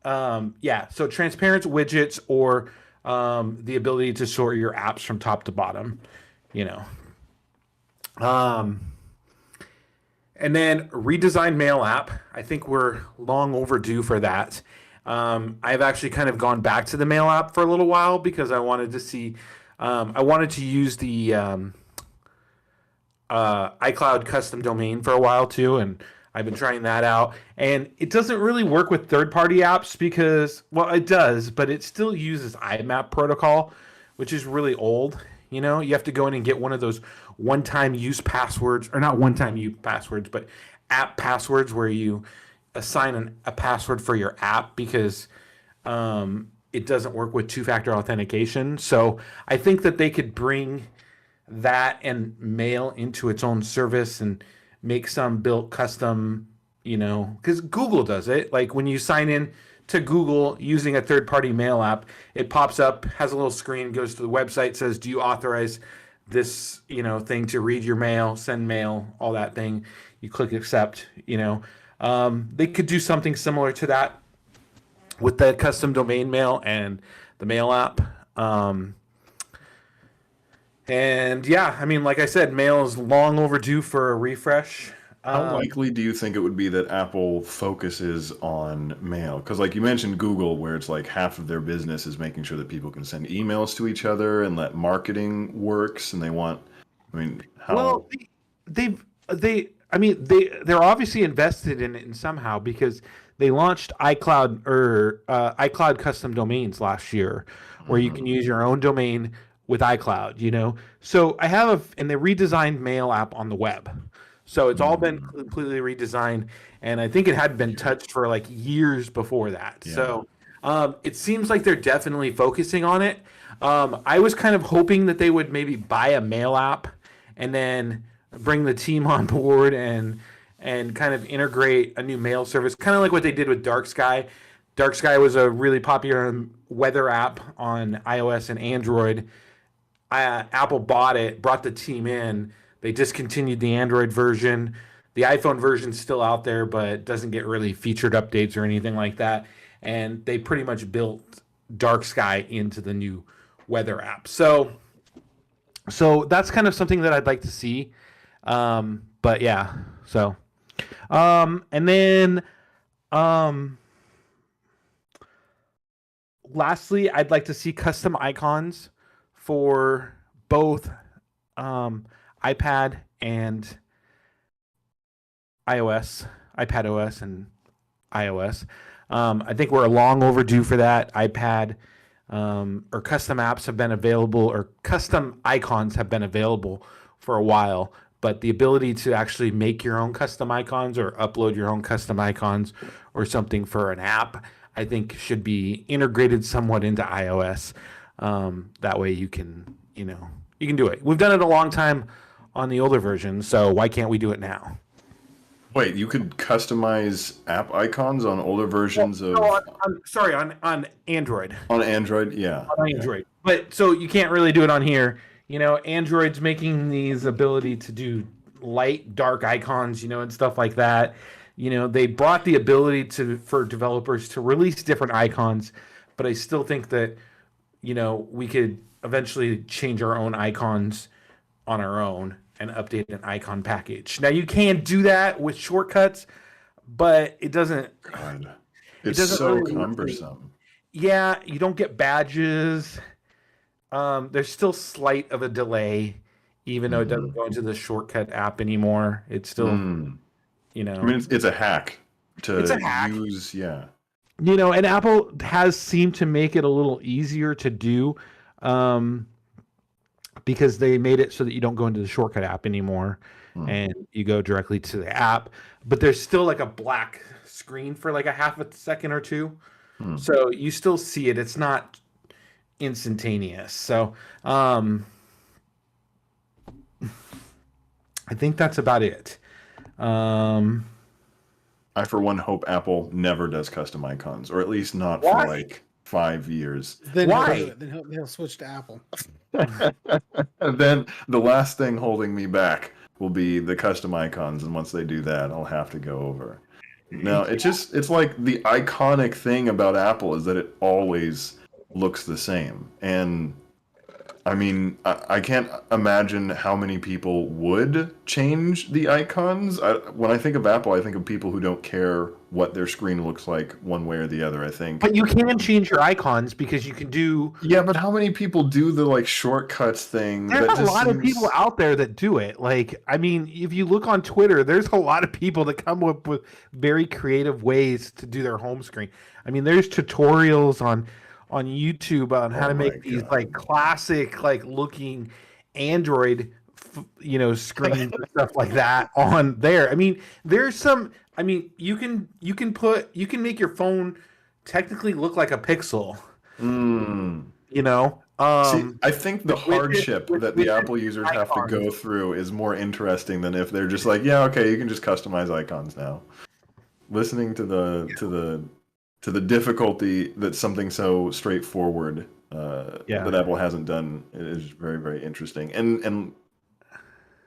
yeah. So transparent widgets or the ability to sort your apps from top to bottom, And then redesigned Mail app. I think we're long overdue for that. I've actually kind of gone back to the Mail app for a little while because I wanted to see. I wanted to use the iCloud custom domain for a while too, and I've been trying that out. And it doesn't really work with third-party apps because, well, it does, but it still uses IMAP protocol, which is really old. You have to go in and get one of those one-time use passwords, or not one-time use passwords, but app passwords where you assign a password for your app because it doesn't work with two-factor authentication. So I think that they could bring that and Mail into its own service and make some built custom, because Google does it. Like when you sign in to Google using a third-party Mail app, it pops up, has a little screen, goes to the website, says, do you authorize this, thing to read your mail, send mail, all that thing. You click accept, They could do something similar to that with the custom domain mail and the Mail app. And yeah, I mean, like I said, Mail is long overdue for a refresh. How likely do you think it would be that Apple focuses on mail? Because, like you mentioned, Google, where it's like half of their business is making sure that people can send emails to each other and that marketing works, and they want. I mean, how? Well, they're obviously invested in it in somehow because they launched iCloud custom domains last year, where you can use your own domain with iCloud. So and they redesigned Mail app on the web, so it's all been completely redesigned, and I think it had been touched for like years before that. Yeah. So it seems like they're definitely focusing on it. I was kind of hoping that they would maybe buy a Mail app and then bring the team on board and kind of integrate a new mail service, kind of like what they did with Dark Sky. Dark Sky was a really popular weather app on iOS and Android. Apple bought it, brought the team in. They discontinued the Android version. The iPhone version's still out there, but doesn't get really featured updates or anything like that. And they pretty much built Dark Sky into the new weather app. So that's kind of something that I'd like to see. But yeah, so and then lastly, I'd like to see custom icons for both iPad and iOS, iPad OS and iOS. I think we're long overdue for that. iPad or custom apps have been available, or custom icons have been available for a while, but the ability to actually make your own custom icons or upload your own custom icons or something for an app, I think should be integrated somewhat into iOS. That way you can do it. We've done it a long time on the older version, so why can't we do it now? Wait, you could customize app icons on older versions of. No, on Android. On Android, yeah. On Android. But so you can't really do it on here. Android's making these ability to do light, dark icons, and stuff like that. They brought the ability for developers to release different icons, but I still think that, we could eventually change our own icons on our own and update an icon package. Now you can do that with shortcuts, but it doesn't. God. It It's doesn't so really cumbersome. Yeah, you don't get badges. There's still slight of a delay, even though it doesn't go into the shortcut app anymore. It's still, I mean, it's a hack to It's a hack. use. Yeah. And Apple has seemed to make it a little easier to do, because they made it so that you don't go into the shortcut app anymore, and you go directly to the app. But there's still like a black screen for like a half a second or two, so you still see it. It's not instantaneous. So I think that's about it. I, for one, hope Apple never does custom icons, or at least not Why? for like 5 years. Then Why? He'll, do it. Then he'll switch to Apple. And then the last thing holding me back will be the custom icons, and once they do that, I'll have to go over. No, it's like the iconic thing about Apple is that it always looks the same. And I mean, I can't imagine how many people would change the icons. When I think of Apple, I think of people who don't care what their screen looks like one way or the other, I think. But you can change your icons because you can do. Yeah, but how many people do the like shortcuts thing? There's That a just lot of seems- people out there that do it. Like, I mean, if you look on Twitter, there's a lot of people that come up with very creative ways to do their home screen. I mean, there's tutorials on YouTube on how to my make these God. like classic like looking Android screens and stuff like that on there. I mean, there's some. I mean, you can make your phone technically look like a Pixel. See, I think the with hardship with that the different Apple users have to go icons. through is more interesting than if they're just like, yeah, okay, you can just customize icons now. Listening to the difficulty that something so straightforward that Apple hasn't done is very, very interesting. And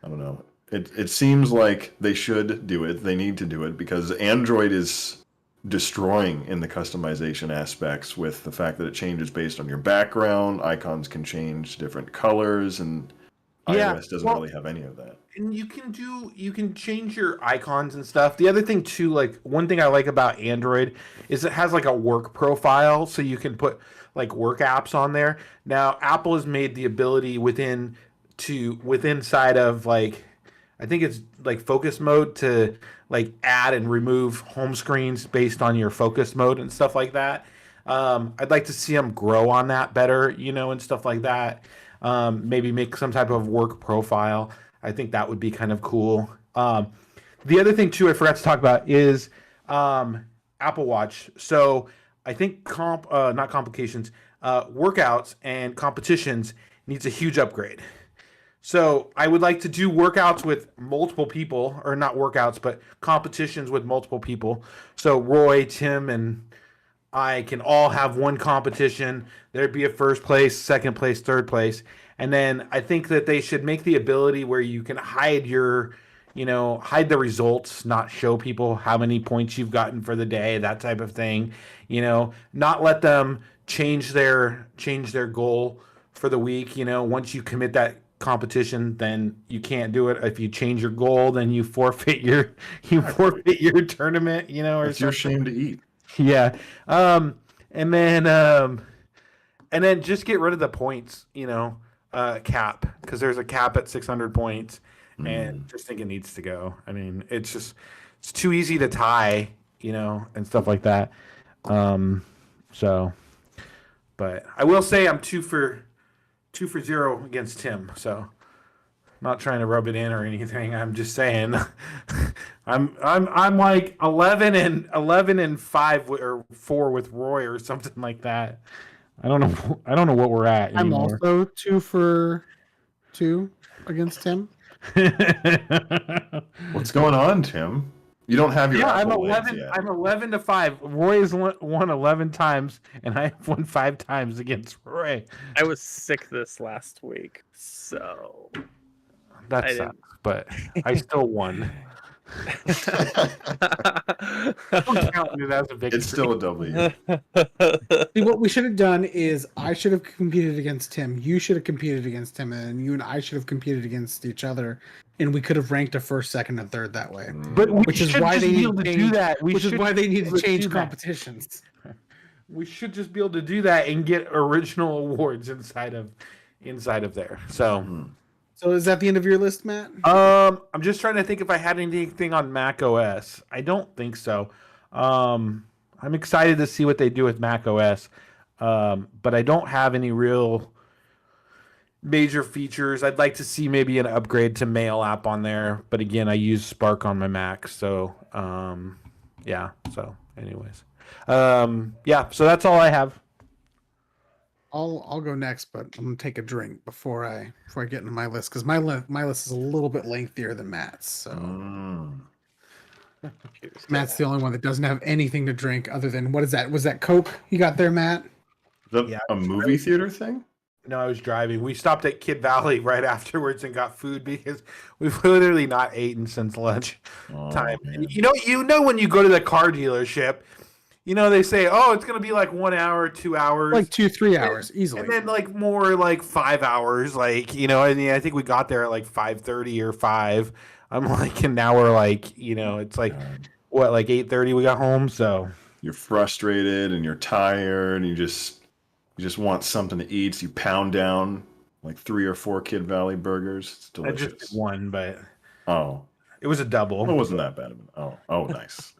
I don't know. It seems like they should do it. They need to do it because Android is destroying in the customization aspects with the fact that it changes based on your background. Icons can change different colors, and Yeah, iOS doesn't well, really have any of that. And you can change your icons and stuff. The other thing too, like one thing I like about Android is it has like a work profile, so you can put like work apps on there. Now Apple has made the ability within side of like I think it's like focus mode to like add and remove home screens based on your focus mode and stuff like that. I'd like to see them grow on that better, and stuff like that. Maybe make some type of work profile. I think that would be kind of cool. The other thing too, I forgot to talk about is Apple Watch. So I think not complications, workouts and competitions needs a huge upgrade. So I would like to do workouts with multiple people, or not workouts, but competitions with multiple people. So Roy, Tim, and I can all have one competition. There'd be a first place, second place, third place. And then I think that they should make the ability where you can hide hide the results, not show people how many points you've gotten for the day, that type of thing. Not let them change their goal for the week. Once you commit that competition, then you can't do it. If you change your goal, then you forfeit your tournament, or It's your something. shame to eat. Yeah. And then just get rid of the points, cap, because there's a cap at 600 points, and just think it needs to go. I mean, it's too easy to tie, and stuff like that. But I will say I'm 2 for 0 against Tim, so not trying to rub it in or anything. I'm just saying, I'm like 11 and 5 or 4 with Roy or something like that. I don't know what we're at I'm anymore. also 2 for 2 against Tim. What's going on, Tim? You don't have your I'm Apple wins 11. yet. I'm 11 to 5. Roy has won 11 times, and I have won 5 times against Roy. I was sick this last week, so That I sucks, but I still won. Don't count it as a victory. It's still a W. See, what we should have done is I should have competed against Tim. You should have competed against Tim, and then you and I should have competed against each other, and we could have ranked a first, second, and third that way. But Which is why they need to do that. Which is why they need to change competitions. We should just be able to do that and get original awards inside of there. So. So is that the end of your list, Matt? I'm just trying to think if I had anything on Mac OS. I don't think so. I'm excited to see what they do with Mac OS, but I don't have any real major features. I'd like to see maybe an upgrade to Mail app on there, but again, I use Spark on my Mac, so yeah. So, anyways, yeah. So that's all I have. I'll go next, but I'm gonna take a drink before I get into my list because my list is a little bit lengthier than Matt's. So Matt's the only one that doesn't have anything to drink other than what is that? Was that Coke you got there, Matt? A movie theater thing? No, I was driving. We stopped at Kid Valley right afterwards and got food because we've literally not eaten since lunch time. Man. You know when you go to the car dealership, they say, oh, it's going to be like 1 hour, 2 hours. Like 2-3 hours, easily. And then like more like 5 hours. Like, I think we got there at like 5:30 or 5. I'm like, and now we're like, it's like, what, like 8:30 we got home. So You're frustrated and you're tired and you just want something to eat. So you pound down like 3 or 4 Kid Valley burgers. It's I delicious. just did one, but Oh, it was a double. it wasn't that bad of an. Oh, nice.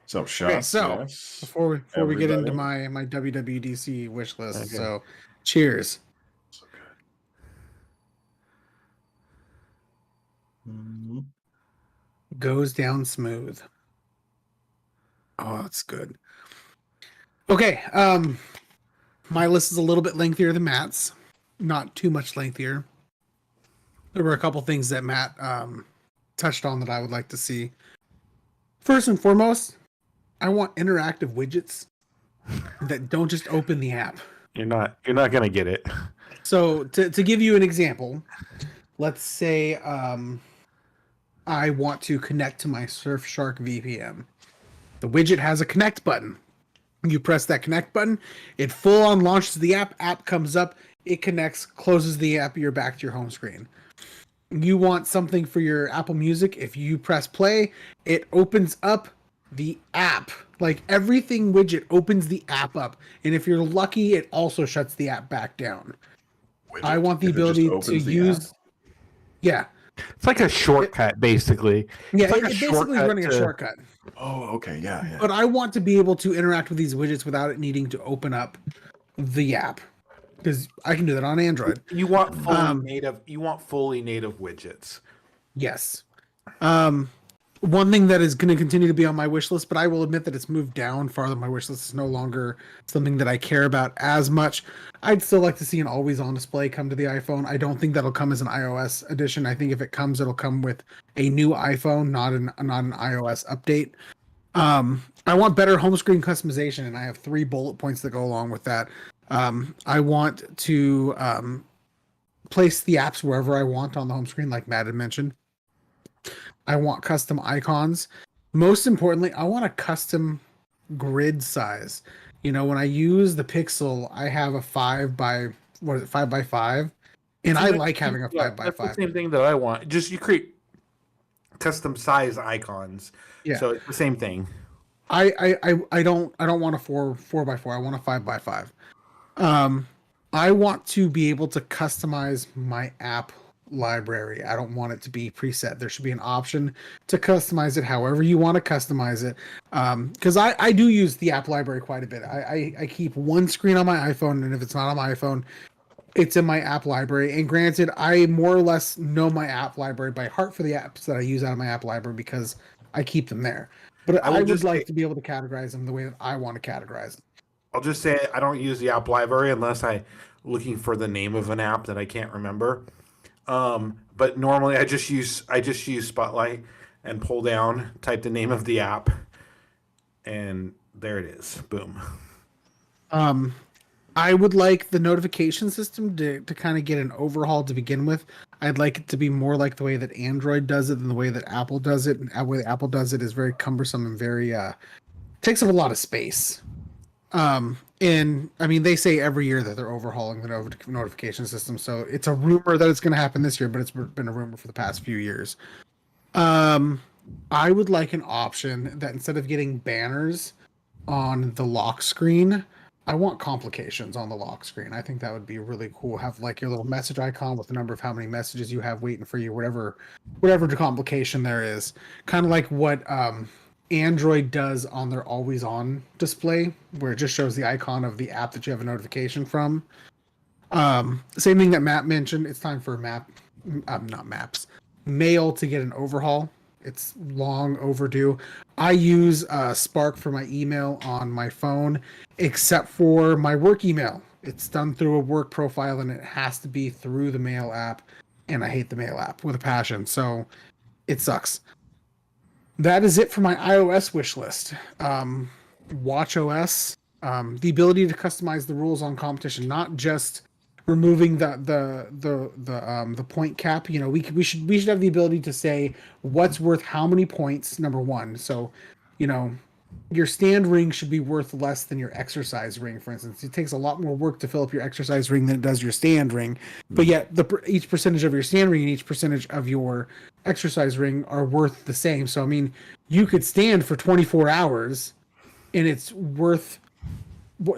So shots. Okay, so yes. before we get into Everybody. my WWDC wish list, Okay. so cheers. So good. Mhm. Goes down smooth. Oh, that's good. Okay, my list is a little bit lengthier than Matt's. Not too much lengthier. There were a couple things that Matt touched on that I would like to see. First and foremost, I want interactive widgets that don't just open the app. You're not gonna get it. So to give you an example, let's say I want to connect to my Surfshark VPN. The widget has a connect button. You press that connect button, it full on launches the app. App comes up. it connects, closes the app, you're back to your home screen. You want something for your Apple Music, if you press play, it opens up the app. Like everything widget opens the app up. And if you're lucky, it also shuts the app back down. I want the ability to use... Yeah. It's like a shortcut, basically. Yeah, it's like it basically is running a shortcut. Oh, okay, yeah. But I want to be able to interact with these widgets without it needing to open up the app. Because I can do that on Android. You want fully native. You want fully native widgets. Yes. One thing that is going to continue to be on my wish list, but I will admit that it's moved down farther. My wish list is no longer something that I care about as much. I'd still like to see an always-on display come to the iPhone. I don't think that'll come as an iOS edition. I think if it comes, it'll come with a new iPhone, not an iOS update. I want better home screen customization, and I have 3 bullet points that go along with that. I want to place the apps wherever I want on the home screen, like Matt had mentioned. I want custom icons. Most importantly, I want a custom grid size. You know, when I use the Pixel, I have a 5 by 5, and I like having a 5 by 5. That's the same thing that I want. Just you create custom size icons. Yeah. So it's the same thing. I don't want a 4 by 4. I want a 5 by 5. I want to be able to customize my app library. I don't want it to be preset. There should be an option to customize it however you want to customize it. Because I do use the app library quite a bit. I keep one screen on my iPhone, and if it's not on my iPhone, it's in my app library. And granted, I more or less know my app library by heart for the apps that I use out of my app library because I keep them there. But I would like to be able to categorize them the way that I want to categorize them. I'll just say I don't use the app library unless I'm looking for the name of an app that I can't remember. But normally I just use Spotlight and pull down, type the name of the app, and there it is. Boom. I would like the notification system to kind of get an overhaul to begin with. I'd like it to be more like the way that Android does it than the way that Apple does it. And the way Apple does it is very cumbersome and very takes up a lot of space. And I mean, they say every year that they're overhauling the notification system. So it's a rumor that it's going to happen this year, but it's been a rumor for the past few years. I would like an option that instead of getting banners on the lock screen, I want complications on the lock screen. I think that would be really cool. Have like your little message icon with the number of how many messages you have waiting for you, whatever the complication there is. Kind of like what Android does on their always on display, where it just shows the icon of the app that you have a notification from. Same thing that Matt mentioned. It's time for Mail to get an overhaul. It's long overdue. I use Spark for my email on my phone, except for my work email. It's done through a work profile, and it has to be through the Mail app, and I hate the Mail app with a passion, so it sucks. That is it for my iOS wish list. WatchOS, the ability to customize the rules on competition, not just removing the point cap. You know, we should have the ability to say what's worth how many points. Number one, so you know, your stand ring should be worth less than your exercise ring. For instance, it takes a lot more work to fill up your exercise ring than it does your stand ring. But yet, each percentage of your stand ring and each percentage of your exercise ring are worth the same. So I mean, you could stand for 24 hours, and it's worth.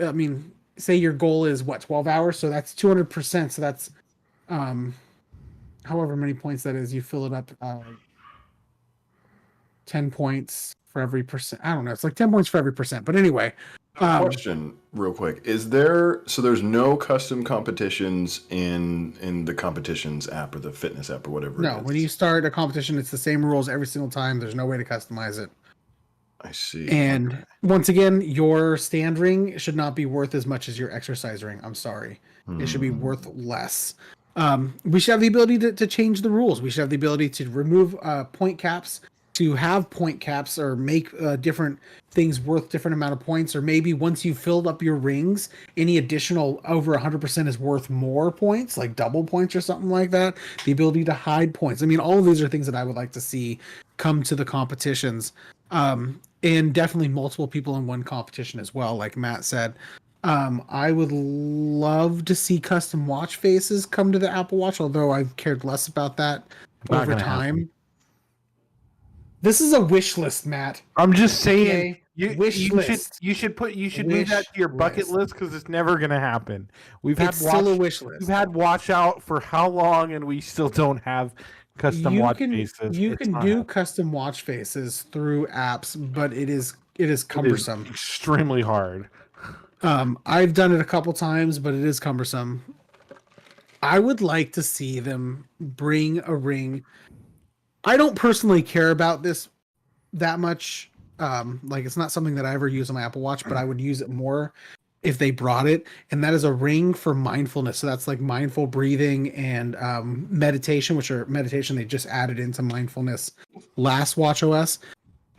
I mean, say your goal is what, 12 hours, so that's 200%. So that's however many points that is. You fill it up 10 points for every percent. I don't know, it's like 10 points for every percent, but anyway. Question real quick, there's no custom competitions in the competitions app or the fitness app or whatever No, it is? when you start a competition, it's the same rules every single time. There's no way to customize it. I see. And once again, your stand ring should not be worth as much as your exercise ring. I'm sorry. It should be worth less. We should have the ability to change the rules. We should have the ability to remove point caps, to have point caps, or make different things worth different amount of points. Or maybe once you've filled up your rings, any additional over 100% is worth more points, like double points or something like that. The ability to hide points. I mean, all of these are things that I would like to see come to the competitions. And definitely multiple people in one competition as well, like Matt said. I would love to see custom watch faces come to the Apple Watch, although I've cared less about that Not over gonna time. happen. This is a wish list, Matt. I'm just saying, Okay, you wish list. you should move Wish that to your bucket list. list because it's never gonna happen. It's still a wish list. We've had watch out for how long, and we still don't have custom watch faces. You It's can not do happening. custom watch faces through apps, but it is cumbersome. Extremely hard. I've done it a couple times, but it is cumbersome. I would like to see them bring a ring. I don't personally care about this that much. Like it's not something that I ever use on my Apple Watch, but I would use it more if they brought it. And that is a ring for mindfulness. So that's like mindful breathing and meditation, which are meditation they just added into mindfulness last WatchOS.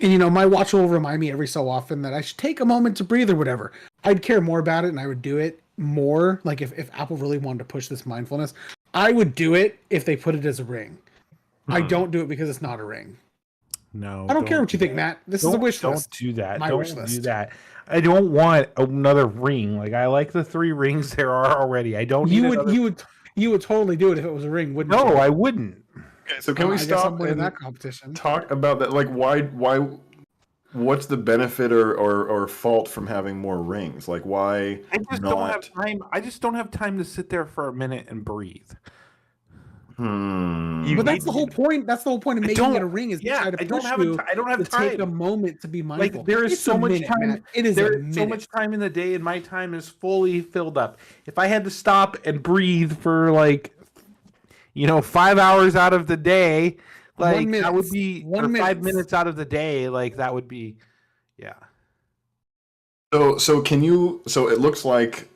And my watch will remind me every so often that I should take a moment to breathe or whatever. I'd care more about it and I would do it more. Like if Apple really wanted to push this mindfulness, I would do it if they put it as a ring. I don't do it because it's not a ring. No, I don't care what you think, Matt. This is a wish list. Don't do that. My Don't wish do list. that. I don't want another ring. Like I like the 3 rings there are already. I don't. You need would another... you would totally do it if it was a ring, wouldn't you? No, I wouldn't. Okay, so can we I guess stop I'm winning and that competition. talk about that? Like, why? What's the benefit or fault from having more rings? Like, why I just not? don't have time. I just don't have time to sit there for a minute and breathe. But that's the whole point. That's the whole point of making it a ring is to try to push you I don't have to time. take a moment to be mindful. Like there is It's so a much minute, time. Matt. It is There a is so minute. much time in the day, and my time is fully filled up. If I had to stop and breathe for 5 hours out of the day, like 1 minute. that would be 1 or minute. 5 minutes out of the day, like that would be, yeah. So can you? So it looks like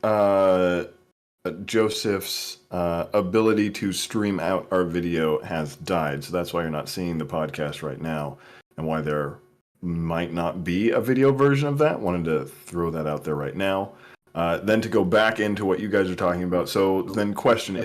Joseph's ability to stream out our video has died. So that's why you're not seeing the podcast right now, and why there might not be a video version of that. Wanted to throw that out there right now. Then to go back into what you guys are talking about. So then, question: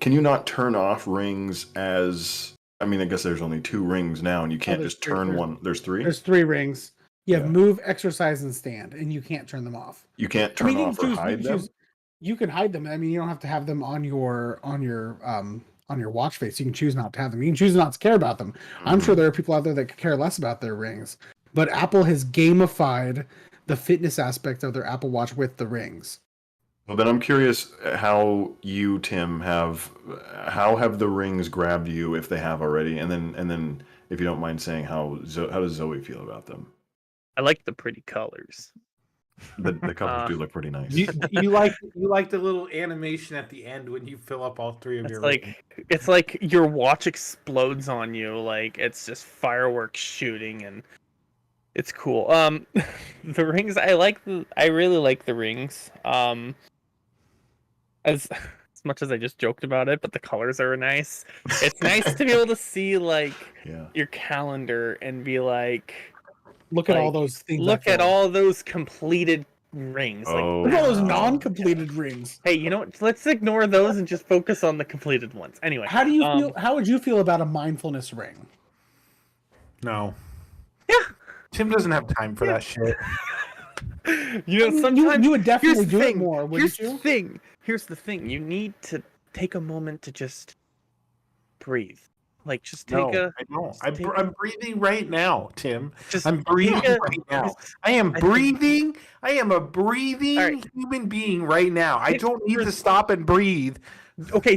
Can you not turn off rings as? I mean, I guess there's only 2 rings now, and you can't there's just three. turn one. There's 3. There's 3 rings. You have Yeah. move, exercise, and stand, and you can't turn them off. You can't I turn mean, you off can or choose- hide you them. choose- You can hide them. I mean, you don't have to have them on your watch face. You can choose not to have them. You can choose not to care about them. I'm sure there are people out there that could care less about their rings. But Apple has gamified the fitness aspect of their Apple Watch with the rings. Well, then I'm curious how you, Tim, how have the rings grabbed you if they have already, and then if you don't mind saying how does Zoe feel about them? I like the pretty colors. The colors do look pretty nice. You like the little animation at the end when you fill up all 3 of your rings. It's like your watch explodes on you, like it's just fireworks shooting, and it's cool. The rings I really like the rings. As much as I just joked about it, but the colors are nice. It's nice to be able to see your calendar and be like, Look at all those things. look at all those completed rings. Oh. Look at all those non-completed rings. Hey, you know what? Let's ignore those and just focus on the completed ones. Anyway, How do you feel? How would you feel about a mindfulness ring? No. Yeah. Tim doesn't have time for that shit. Sometimes you would definitely here's the do it thing. more, wouldn't Here's you? the thing. Here's the thing. You need to take a moment to just breathe. Like, just take I don't. I'm breathing right now, Tim. I'm breathing right now. I am breathing. I am a breathing human being right now. I don't need to stop and breathe. Okay,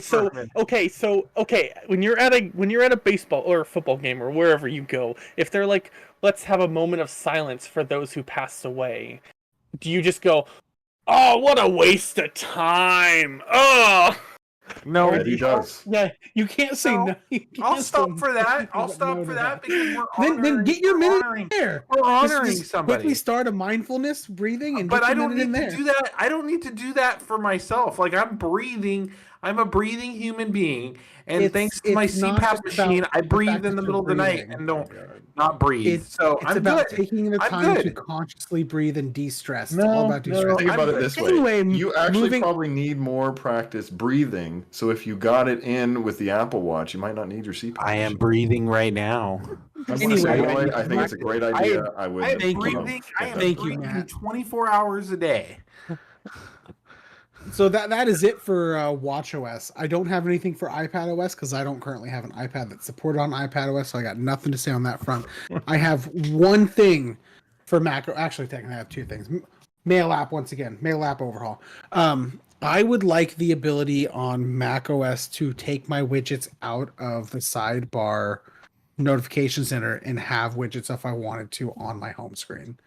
when you're at a baseball or a football game or wherever you go, if they're like, let's have a moment of silence for those who passed away, do you just go, oh, what a waste of time? Oh. No, he does. Yeah, you can't say no. I'll stop for that. I'll stop for that because we're honoring. Then get your minute honoring, in there. We're honoring Just somebody. Quickly start a mindfulness breathing and But get I your don't minute need in to there. do that. I don't need to do that for myself. Like I'm breathing. I'm a breathing human being, and thanks to my it's not CPAP just about machine, I the breathe fact in the that middle of the you're night breathing. and don't not breathe. So It's I'm about good. taking the I'm time to good. consciously breathe and de-stress. It's No, all about de-stress. Think about it this way. Anyway, You actually moving- probably need more practice breathing. So if you got it in with the Apple Watch, you might not need your CPAP. I am breathing right now. Anyway, I think it's a great idea. I would. I am Thank you. breathing. I am Thank you, breathing Matt. 24 hours a day. So that is it for watchOS. I don't have anything for iPadOS because I don't currently have an iPad that's supported on iPadOS, so I got nothing to say on that front. I have one thing for Mac. Actually, technically, I have two things. Mail app once again. Mail app overhaul. I would like the ability on macOS to take my widgets out of the sidebar notification center and have widgets if I wanted to on my home screen.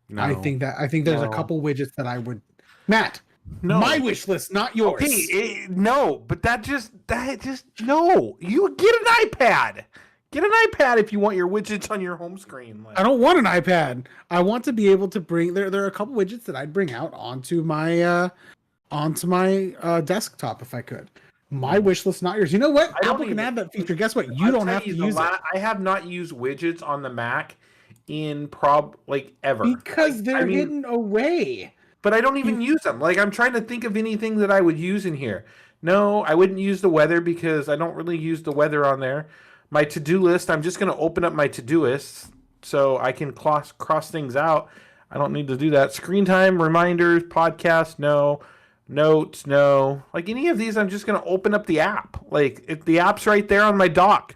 No. I think there's a couple widgets that I would. Matt. No. My wish list, not yours. Okay, no, but that just no. You get an iPad. Get an iPad if you want your widgets on your home screen. I don't want an iPad. I want to be able to bring there are a couple widgets that I'd bring out onto my desktop if I could. My wish list, not yours. You know what? Apple can add that feature. Guess what? You don't have to use it. I have not used widgets on the Mac in ever. Because they're hidden away. But I don't even use them. Like, I'm trying to think of anything that I would use in here. No, I wouldn't use the weather because I don't really use the weather on there. My to-do list, I'm just going to open up my to-doists so I can cross things out. I don't need to do that. Screen time, reminders, podcast, no. Notes, no. Like, any of these, I'm just going to open up the app. Like, the app's right there on my dock.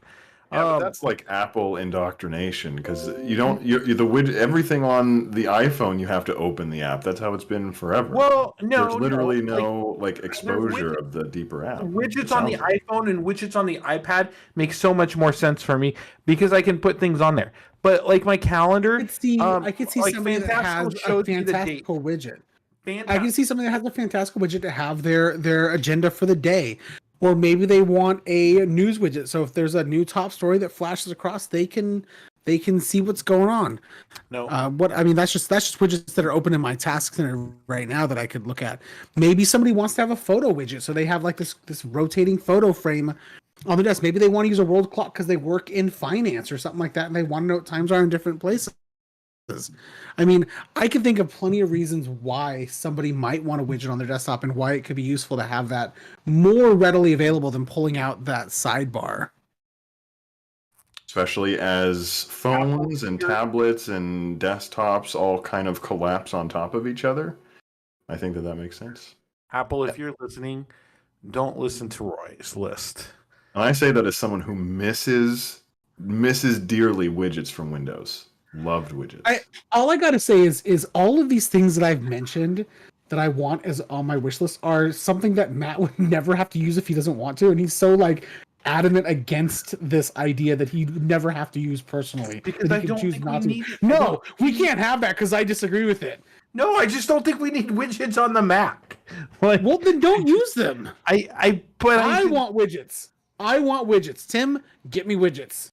Yeah, but that's like Apple indoctrination because you don't. The widget, everything on the iPhone, you have to open the app. That's how it's been forever. Well, no, there's literally no exposure of the deeper app. Widgets on the iPhone and widgets on the iPad make so much more sense for me because I can put things on there. But like my calendar, I could see somebody that has a fantastical widget. I can see somebody that has a fantastical widget to have their agenda for the day. Or maybe they want a news widget. So if there's a new top story that flashes across, they can see what's going on. No. That's just widgets that are open in my task center right now that I could look at. Maybe somebody wants to have a photo widget, so they have like this rotating photo frame on the desk. Maybe they want to use a world clock because they work in finance or something like that, and they want to know what times are in different places. I mean, I can think of plenty of reasons why somebody might want a widget on their desktop and why it could be useful to have that more readily available than pulling out that sidebar. Especially as phones and tablets and desktops all kind of collapse on top of each other. I think that makes sense. Apple, if you're listening, don't listen to Roy's list. And I say that as someone who misses dearly widgets from Windows. Loved widgets. All I gotta say is all of these things that I've mentioned that I want as on my wish list are something that Matt would never have to use if he doesn't want to, and he's so adamant against this idea that he would never have to use personally because I don't think we need it. No, we can't have that because I disagree with it. No, I just don't think we need widgets on the Mac. Well, then don't use them. I want widgets. I want widgets. Tim, get me widgets.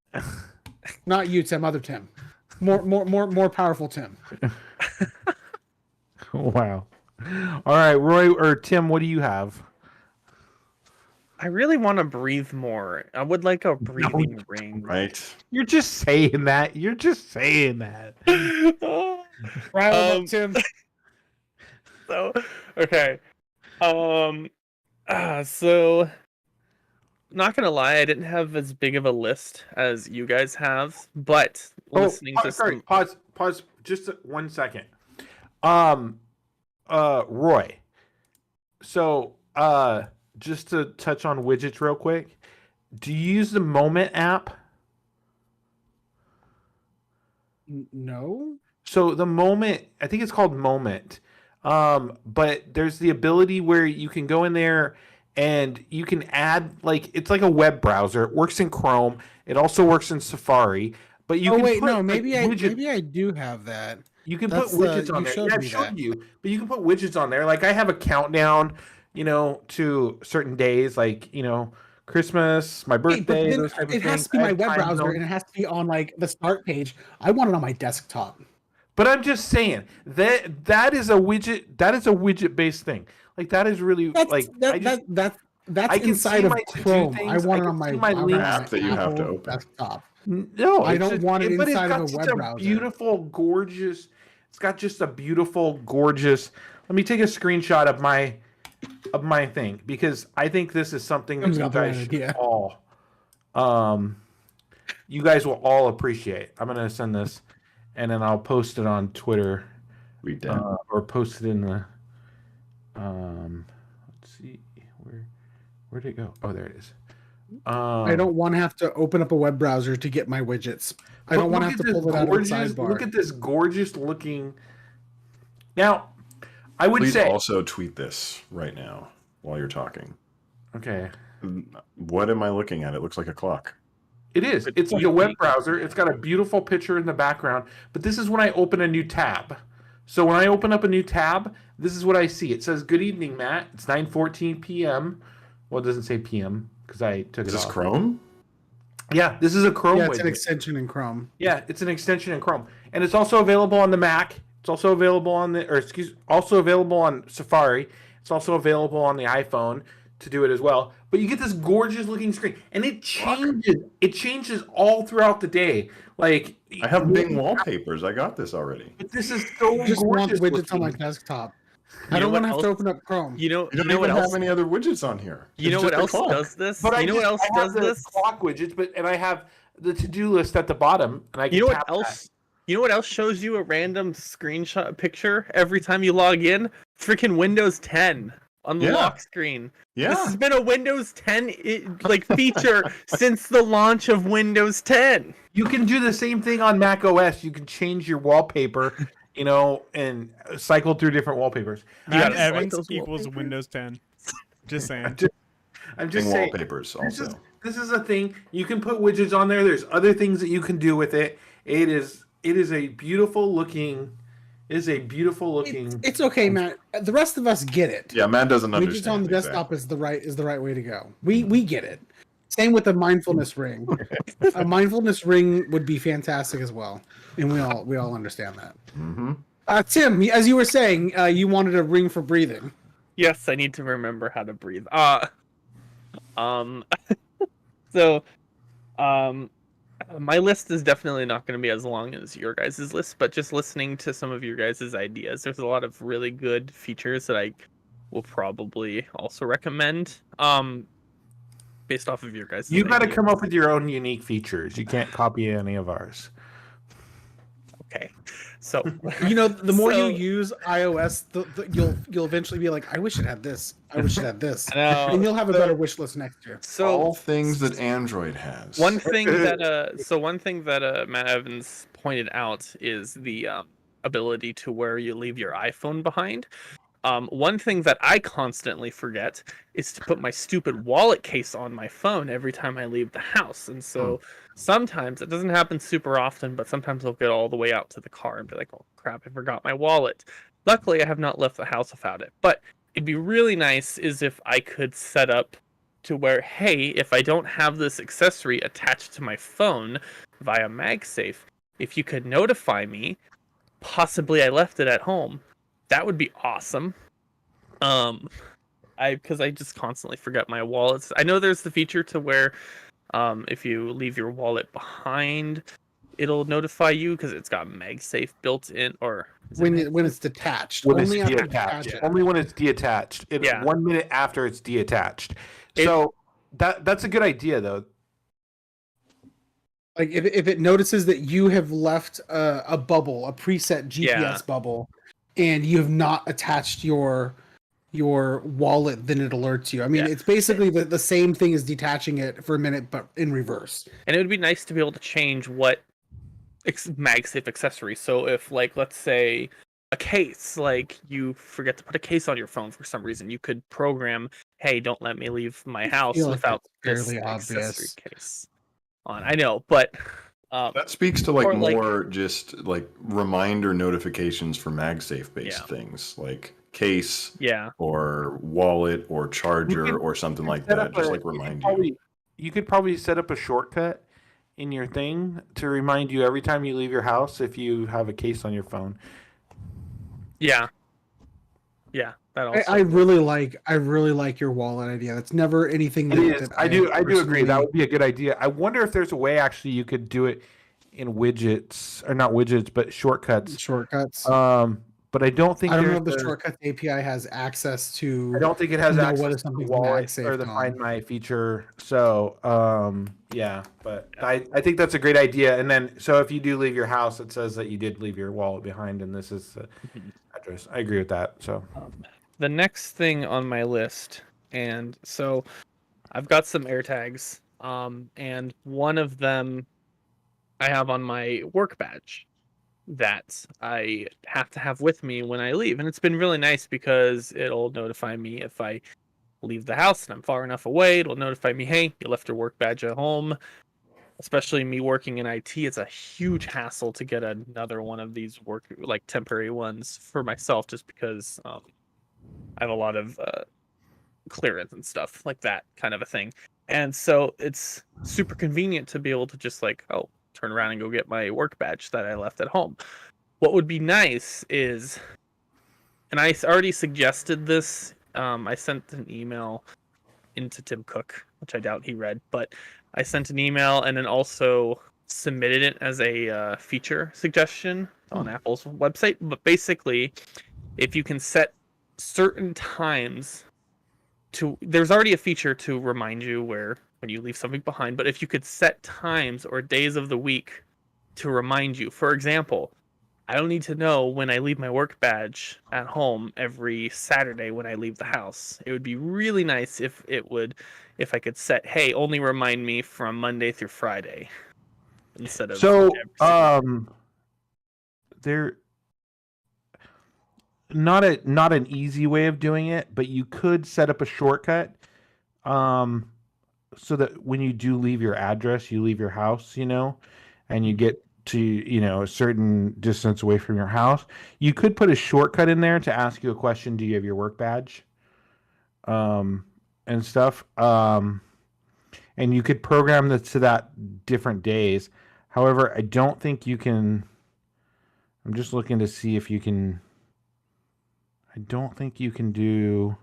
Not you, Tim. Other Tim. More powerful Tim. Wow. All right, Roy or Tim, what do you have? I really want to breathe more. I would like a breathing ring. Right. You're just saying that. Right, Tim. So, okay. So not gonna lie, I didn't have as big of a list as you guys have, but listening to pause just 1 second. Roy. So, just to touch on widgets real quick, do you use the Moment app? No. So the Moment, I think it's called Moment. But there's the ability where you can go in there and you can add, it's like a web browser. It works in Chrome. It also works in Safari. But you maybe I do have that. You can put widgets on there. Yeah, I showed you. But you can put widgets on there. Like I have a countdown, to certain days, Christmas, my birthday. It has to be my web browser, and it has to be on the start page. I want it on my desktop. But I'm just saying that is a widget. That is a widget-based thing. That is really that's inside of Chrome. I want it on my app that you have to open desktop. No, I don't want it inside of a web browser. Beautiful, gorgeous. It's got just a beautiful, gorgeous. Let me take a screenshot of my thing because I think this is something that you guys should all. you guys will all appreciate. I'm gonna send this, and then I'll post it on Twitter, or post it in the. Let's see where'd it go? Oh, there it is. I don't want to have to open up a web browser to get my widgets. I don't want to have to pull it out of the sidebar. Look at this gorgeous looking. Now, I would Please say also tweet this right now while you're talking. Okay. What am I looking at? It looks like a clock. It is. It's like a web browser. It's got a beautiful picture in the background. But this is when I open a new tab. So when I open up a new tab, this is what I see. It says, "Good evening, Matt. It's 9:14 p.m." Well, it doesn't say p.m. because I took it off. Is this Chrome? Yeah, this is a Chrome Yeah, it's an widget. extension in Chrome. Yeah, it's an extension in Chrome. And it's also available on the Mac. It's also available on also available on Safari. It's also available on the iPhone to do it as well. But you get this gorgeous looking screen, and it changes. It changes all throughout the day. Like, I have Bing wallpapers. I got this already. but this is so I just want gorgeous widgets on my looking. desktop. You I know don't what want to have to else- open up Chrome. You know You don't what even else? have any other widgets on here. You know It's what just a else clock. does this? But You know what else I have does the this? clock widgets, and I have the to-do list at the bottom, and I can You know what tap else? You know what else shows you a random screenshot picture every time you log in? Freaking Windows 10 on the Yeah. lock screen. Yeah. This has been a Windows 10 feature since the launch of Windows 10. You can do the same thing on Mac OS. You can change your wallpaper, and cycle through different wallpapers. You gotta Matt select Evans those equals wallpapers. Windows 10. Just saying. I'm Bing just saying. wallpapers This also. is a thing. You can put widgets on there. There's other things that you can do with it. It is a beautiful looking. It's okay, Matt. The rest of us get it. Yeah, Matt doesn't Widgets understand. on the desktop is the right way to go. We get it. Same with the mindfulness ring. A mindfulness ring would be fantastic as well, and we all understand that. Mm-hmm. Tim, as you were saying, you wanted a ring for breathing. Yes, I need to remember how to breathe. So, my list is definitely not going to be as long as your guys' list, but just listening to some of your guys' ideas, there's a lot of really good features that I will probably also recommend. Based off of your guys' You got to ideas. come up with your own unique features. You can't copy any of ours. Okay, so The more So- you use iOS, you'll eventually be like, I wish it had this. I wish it had this, I know. and you'll have a better wish list next year. so All things that Android has. One thing that Matt Evans pointed out is the ability to where you leave your iPhone behind. One thing that I constantly forget is to put my stupid wallet case on my phone every time I leave the house, and so sometimes it doesn't happen super often, but sometimes I'll get all the way out to the car and be like, "Oh crap, I forgot my wallet." Luckily, I have not left the house without it, but it'd be really nice is if I could set up to where, hey, if I don't have this accessory attached to my phone via MagSafe, if you could notify me, possibly I left it at home, that would be awesome. Because I just constantly forget my wallets. I know there's the feature to where if you leave your wallet behind, it'll notify you because it's got MagSafe built in, or When it's detached, When only it's after detached. detach it. Only when it's detached. It's Yeah. 1 minute after it's detached. So that's a good idea, though. Like if it notices that you have left a bubble, a preset GPS bubble, and you have not attached your wallet, then it alerts you. I mean, it's basically the same thing as detaching it for a minute, but in reverse. and it would be nice to be able to change what MagSafe accessory. So if, like, let's say a case, like you forget to put a case on your phone for some reason, you could program, hey, don't let me leave my house feel like without that's this fairly accessory obvious. case on. I know, but That speaks to like Or, like- more just like reminder notifications for MagSafe based Yeah. things like case yeah, or wallet or charger could- or something like Set that. up Just a- like you could remind you. probably- You could probably set up a shortcut in your thing to remind you every time you leave your house if you have a case on your phone. yeah. That also. I really like your wallet idea. That's never anything It that, is. that I do agree. personally- That would be a good idea. I wonder if there's a way actually you could do it in widgets, or not widgets, but shortcuts. shortcuts. but I don't think I don't know there's if the shortcuts API has access to. I don't think it has know access whether to the something's wallet MagSafe or the on. Find My feature. So, yeah, but I think that's a great idea. And then, so if you do leave your house, it says that you did leave your wallet behind, and this is the address. I agree with that. So, The next thing on my list, and so I've got some AirTags, and one of them I have on my work badge that I have to have with me when I leave. And it's been really nice because it'll notify me if I leave the house and I'm far enough away. It'll notify me, hey, you left your work badge at home. Especially me working in IT, it's a huge hassle to get another one of these like temporary ones for myself, just because I have a lot of clearance and stuff like that kind of a thing. And so it's super convenient to be able to just like, oh, turn around and go get my work badge that I left at home. What would be nice is, and I already suggested this, I sent an email into Tim Cook, which I doubt he read, but I sent an email and then also submitted it as a feature suggestion on Apple's website. But basically, if you can set certain times there's already a feature to remind you when you leave something behind, but if you could set times or days of the week to remind you, for example, I don't need to know when I leave my work badge at home every Saturday when I leave the house. It would be really nice if I could set, hey, only remind me from Monday through Friday instead of there not an easy way of doing it, but you could set up a shortcut so that when you do leave your address, you leave your house, and you get to, a certain distance away from your house. You could put a shortcut in there to ask you a question, do you have your work badge? And stuff. And you could program this to that different days. However, I don't think you can. I'm just looking to see if you can. I don't think you can do.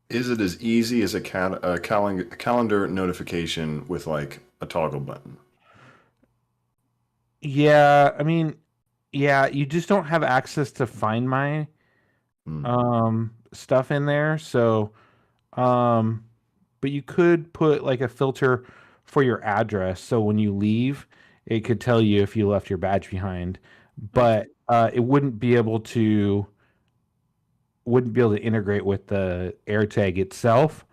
Is it as easy as a calendar notification with like a toggle button? Yeah, I mean, yeah, you just don't have access to Find My stuff in there. So, but you could put like a filter for your address. So when you leave, it could tell you if you left your badge behind, but it wouldn't be able to integrate with the AirTag itself.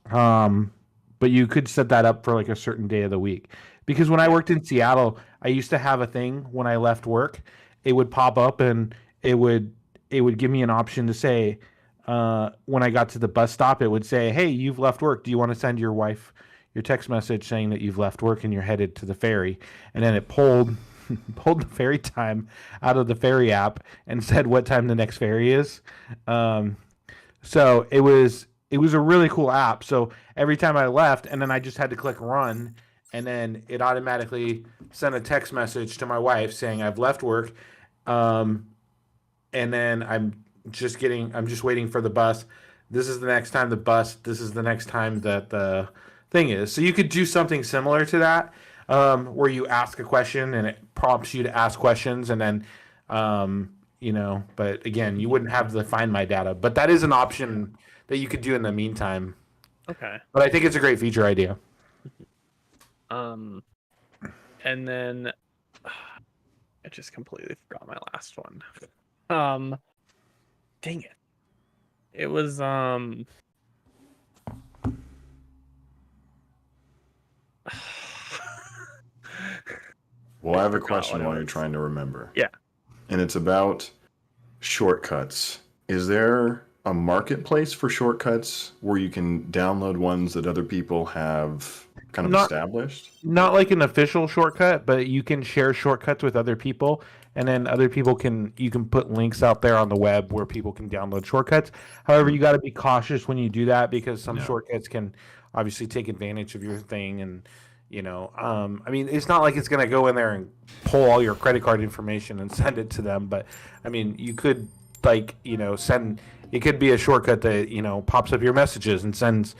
But you could set that up for like a certain day of the week. Because when I worked in Seattle, I used to have a thing when I left work. It would pop up and it would give me an option to say, when I got to the bus stop, it would say, hey, you've left work. Do you want to send your wife your text message saying that you've left work and you're headed to the ferry? And then it pulled the ferry time out of the ferry app and said what time the next ferry is. So it was a really cool app. So every time I left, and then I just had to click run, and then it automatically sent a text message to my wife saying I've left work, and then I'm just waiting for the bus. This is the next time this is the next time that the thing is. So you could do something similar to that, where you ask a question and it prompts you to ask questions, and then but again, you wouldn't have the Find My data, but that is an option that you could do in the meantime. Okay. But I think it's a great feature idea. And then I just completely forgot my last one. Dang it. It was Well, I have a question while you're trying to remember. Yeah. And it's about shortcuts. Is there a marketplace for shortcuts where you can download ones that other people have kind of established? Not like an official shortcut, but you can share shortcuts with other people, and then other people you can put links out there on the web where people can download shortcuts. However, you got to be cautious when you do that, because some shortcuts can obviously take advantage of your thing, and I mean, it's not like it's going to go in there and pull all your credit card information and send it to them, but I mean, you could send. It could be a shortcut that pops up your messages and sends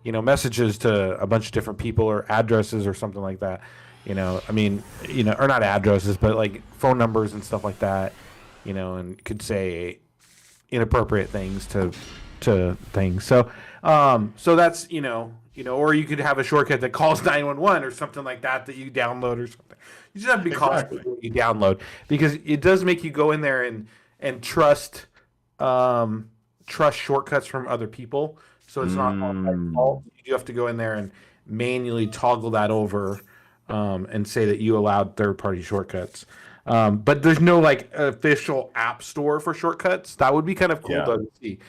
messages to a bunch of different people or addresses or something like that. I mean, or not addresses, but like phone numbers and stuff like that. And could say inappropriate things to things. So that's or you could have a shortcut that calls 911 or something like that you download or something. You just have to be cautious what you download, because it does make you go in there and trust shortcuts from other people. So it's not all by default. You have to go in there and manually toggle that over and say that you allowed third-party shortcuts. But there's no like official app store for shortcuts. That would be kind of cool to see.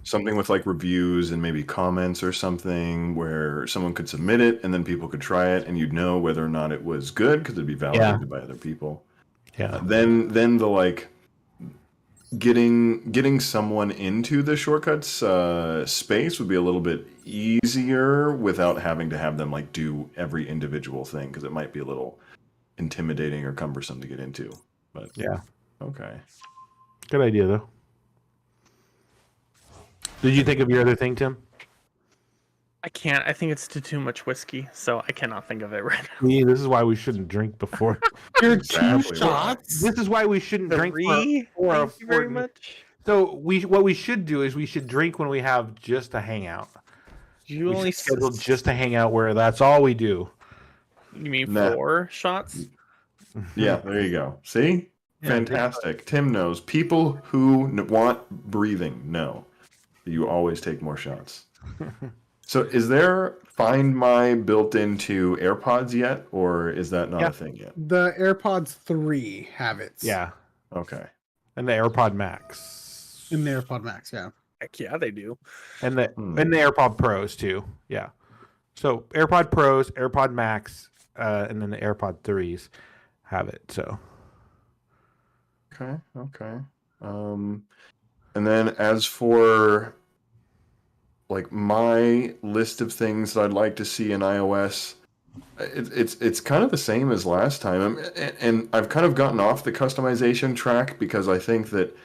Something with like reviews and maybe comments or something where someone could submit it and then people could try it and you'd know whether or not it was good because it'd be validated by other people. Yeah. Then the like getting someone into the shortcuts space would be a little bit easier without having to have them like do every individual thing, because it might be a little intimidating or cumbersome to get into. But yeah. Okay. Good idea though. Did you think of your other thing, Tim? I can't. I think it's too much whiskey, so I cannot think of it right now. Yeah, this is why we shouldn't drink before. You're Exactly. 2 shots. This is why we shouldn't drink Three? for Thank you very much. So what we should do is we should drink when we have just a hangout. You We only should schedule just a hangout where that's all we do. You mean Nah. 4 shots? Yeah, there you go. See? Yeah, Fantastic. Tim knows. People who want breathing know. You always take more shots. So is there Find My built into AirPods yet, or is that not a thing yet? The AirPods 3 have it. Yeah, Okay. and the AirPod Max, In the AirPod Max, yeah. Heck yeah, they do. and the AirPod Pros too. Yeah, so AirPod Pros, AirPod Max, and then the AirPod 3s have it. So Okay. And then as for like my list of things that I'd like to see in iOS, it's kind of the same as last time. And I've kind of gotten off the customization track because I think that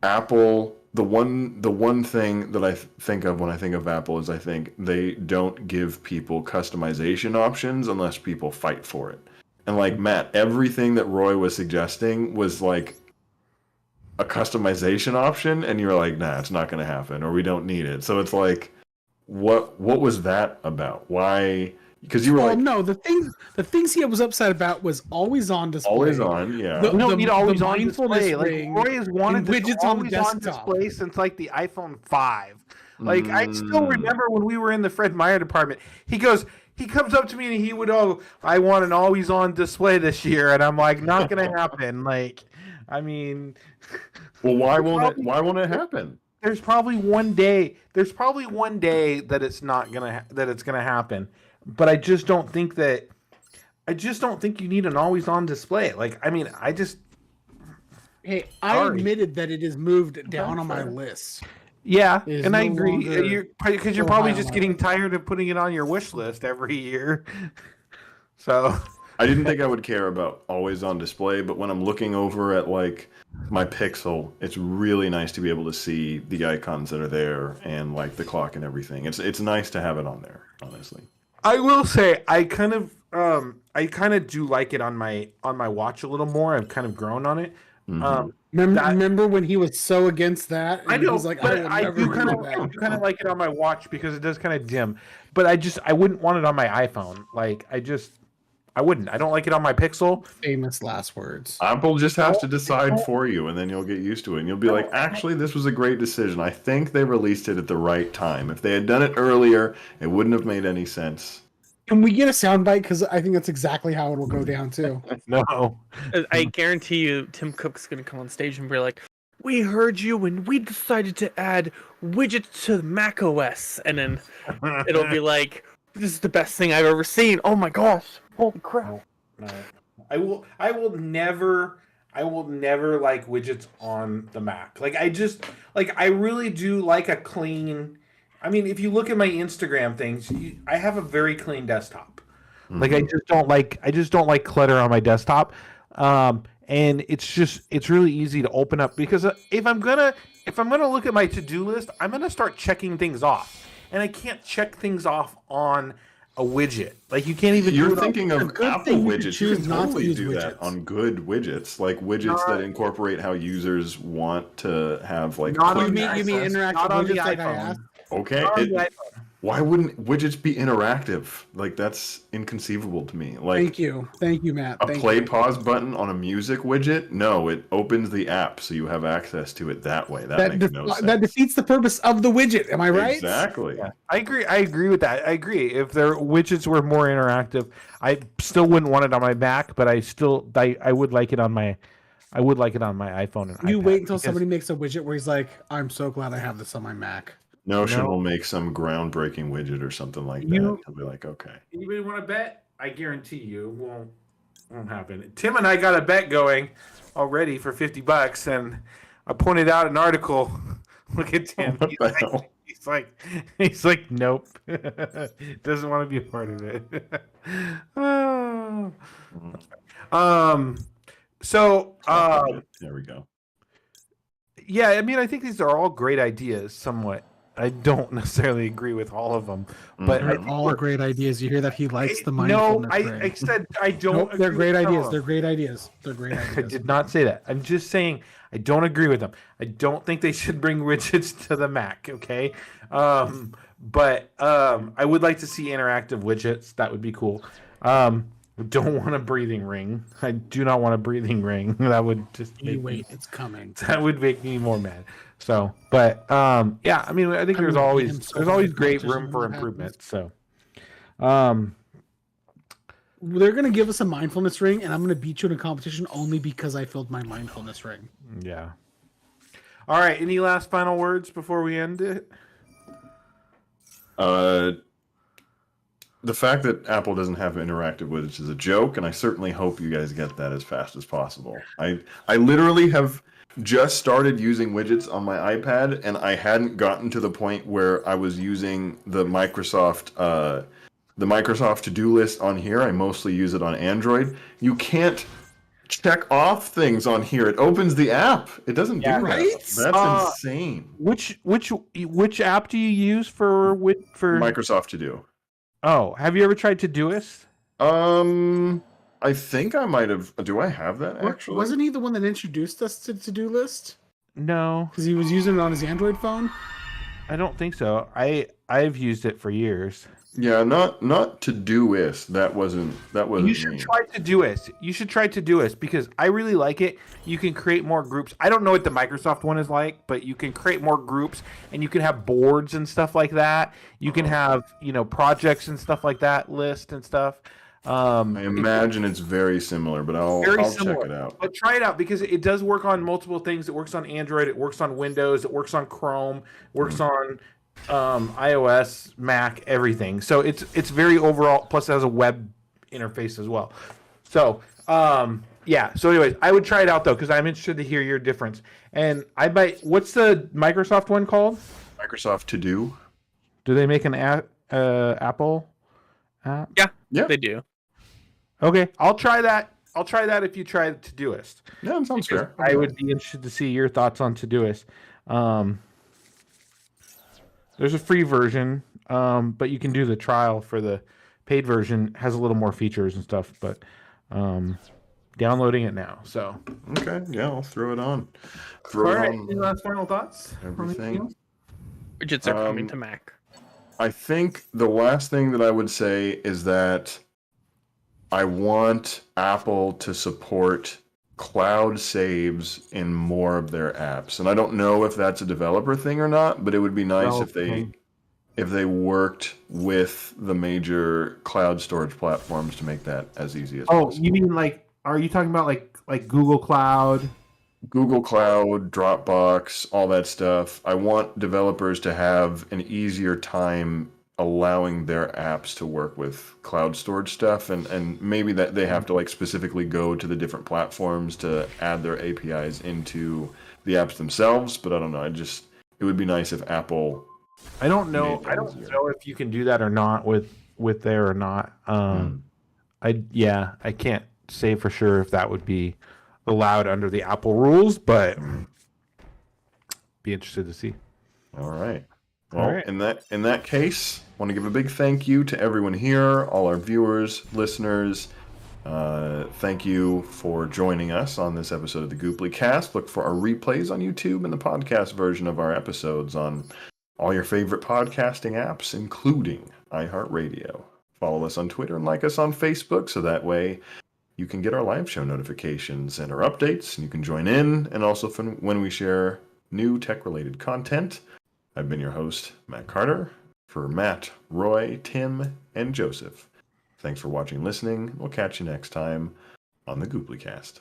Apple, the one thing that I think of when I think of Apple is I think they don't give people customization options unless people fight for it. And like Matt, everything that Roy was suggesting was like a customization option, and you're like, nah, it's not going to happen, or we don't need it. So it's like, what was that about? Why? Because you were like, no, the things he was upset about was always on display. always on, yeah. The- we don't need always on mindfulness display. Like ring Roy has wanted and this widgets on the always on desktop. display since like the iPhone 5. Like I still remember when we were in the Fred Meyer department. He comes up to me and he would, I want an always on display this year, and I'm like, not gonna happen. Like, I mean, Well, why won't it happen? there's probably one day that it's not gonna that it's gonna happen, but I just don't think you need an always on display. Like, I mean, Hey, I Sorry. admitted that it is moved down on my fair. list. yeah, It is and I no agree. longer Because you're so probably high just on my getting list. tired of putting it on your wish list every year. So I didn't think I would care about always on display, but when I'm looking over at like my Pixel, it's really nice to be able to see the icons that are there and like the clock and everything. It's nice to have it on there, honestly. I will say I kind of do like it on my watch a little more. I've kind of grown on it. Remember when he was so against that? And I he know, was like, but will I never do kind of like it on my watch because it does kind of dim. But I wouldn't want it on my iPhone. Like I wouldn't. I don't like it on my Pixel. Famous last words. Apple just has to decide for you, and then you'll get used to it. And you'll be like, actually, this was a great decision. I think they released it at the right time. If they had done it earlier, it wouldn't have made any sense. Can we get a soundbite? Because I think that's exactly how it will go down too. No. I guarantee you, Tim Cook's gonna come on stage and be like, "We heard you, and we decided to add widgets to Mac OS," and then it'll be like, "This is the best thing I've ever seen." Oh my gosh! Holy crap! No. I will never like widgets on the Mac. Like I really do like a clean. I mean, if you look at my Instagram things, I have a very clean desktop. Like I just don't like clutter on my desktop. And it's really easy to open up because if I'm gonna look at my to-do list, I'm gonna start checking things off. and I can't check things off on a widget. Like you can't even. You're do it thinking a of good Apple thing you could widgets. You choose can not to totally use do that widgets. on good widgets, like widgets that incorporate how users want to have like. Not quick on You mean access, interactive not on the widgets like I iPhone. asked? Okay, Not on the iPhone. why wouldn't widgets be interactive? Like that's inconceivable to me. Like Thank you, Matt. a Thank play you. pause button on a music widget? No, it opens the app so you have access to it that way. That makes no sense. That defeats the purpose of the widget. Am I right? Exactly. Yeah, I agree with that. I agree. If their widgets were more interactive, I still wouldn't want it on my Mac, but I would like it on my iPhone and You iPad wait until because- somebody makes a widget where he's like, "I'm so glad I have this on my Mac." Notion No. will make some groundbreaking widget or something like that. You- He'll be like, okay. Anybody want to bet? I guarantee you it won't happen. Tim and I got a bet going already for $50, and I pointed out an article. Look at Tim. What the hell? He's like, nope. Doesn't want to be a part of it. Oh. So There we go. yeah, I mean, I think these are all great ideas. Somewhat, I don't necessarily agree with all of them, but I They're think all great ideas. You hear that? He likes the no, mindfulness. I ring. said I don't. Nope, they're agree great with some ideas. of They're them. great ideas. They're great I ideas. did not say that. I'm just saying I don't agree with them. I don't think they should bring widgets to the Mac. Okay, but I would like to see interactive widgets. That would be cool. Don't want a breathing ring. I do not want a breathing ring. That would just You make wait, it's coming. that would make me more mad. So, but yeah, I mean, I think I'm there's gonna beat always him so hard great competition room when for that improvement. happens. So, They're gonna give us a mindfulness ring, and I'm gonna beat you in a competition only because I filled my mindfulness ring. yeah. All right. Any last final words before we end it? The fact that Apple doesn't have interactive widgets is a joke, and I certainly hope you guys get that as fast as possible. I literally have just started using widgets on my iPad, and I hadn't gotten to the point where I was using the Microsoft to-do list on here. I mostly use it on Android. You can't check off things on here. It opens the app. It doesn't do right? that. That's insane. Which app do you use for Microsoft to do. Oh, have you ever tried Todoist? I think I might have. Do I have that actually? Wasn't he the one that introduced us to To-Do List? No, Because he was using it on his Android phone. I don't think so. I've used it for years. Yeah, not Todoist. That wasn't You should me. try Todoist. You should try Todoist because I really like it. You can create more groups. I don't know what the Microsoft one is like, but you can create more groups and you can have boards and stuff like that. You can have, projects and stuff like that, list and stuff. I imagine it's very similar, but I'll check it out. But try it out because it does work on multiple things. It works on Android, it works on Windows, it works on Chrome, works on iOS, Mac, everything. So it's very overall. Plus, it has a web interface as well. So yeah. So anyways, I would try it out though because I'm interested to hear your difference. And I might. What's the Microsoft one called? Microsoft To Do. Do they make an Apple app? Yeah. They do. Okay, I'll try that. I'll try that if you try Todoist. Yeah, that sounds fair. I would be interested to see your thoughts on Todoist. There's a free version, but you can do the trial for the paid version. Has a little more features and stuff, but downloading it now. So Okay, yeah, I'll throw it on. all right. Any last final thoughts? Everything. Widgets are coming to Mac. I think the last thing that I would say is that I want Apple to support cloud saves in more of their apps. And I don't know if that's a developer thing or not, but it would be nice if they worked with the major cloud storage platforms to make that as easy as possible. You mean are you talking about like Google Cloud? Google Cloud, Dropbox, all that stuff. I want developers to have an easier time allowing their apps to work with cloud storage stuff, and maybe that they have to specifically go to the different platforms to add their APIs into the apps themselves. But I don't know. It would be nice if Apple. I don't know. Made I that don't easier. know if you can do that or not with there or not. I can't say for sure if that would be allowed under the Apple rules, but be interested to see. All right. Well, right. in that case, I want to give a big thank you to everyone here, all our viewers, listeners. Thank you for joining us on this episode of the Gooplycast. Look for our replays on YouTube and the podcast version of our episodes on all your favorite podcasting apps, including iHeartRadio. Follow us on Twitter and like us on Facebook, so that way you can get our live show notifications and our updates, and you can join in, and also when we share new tech-related content. I've been your host, Matt Carter. For Matt, Roy, Tim, and Joseph, thanks for watching and listening. We'll catch you next time on the Gooplycast.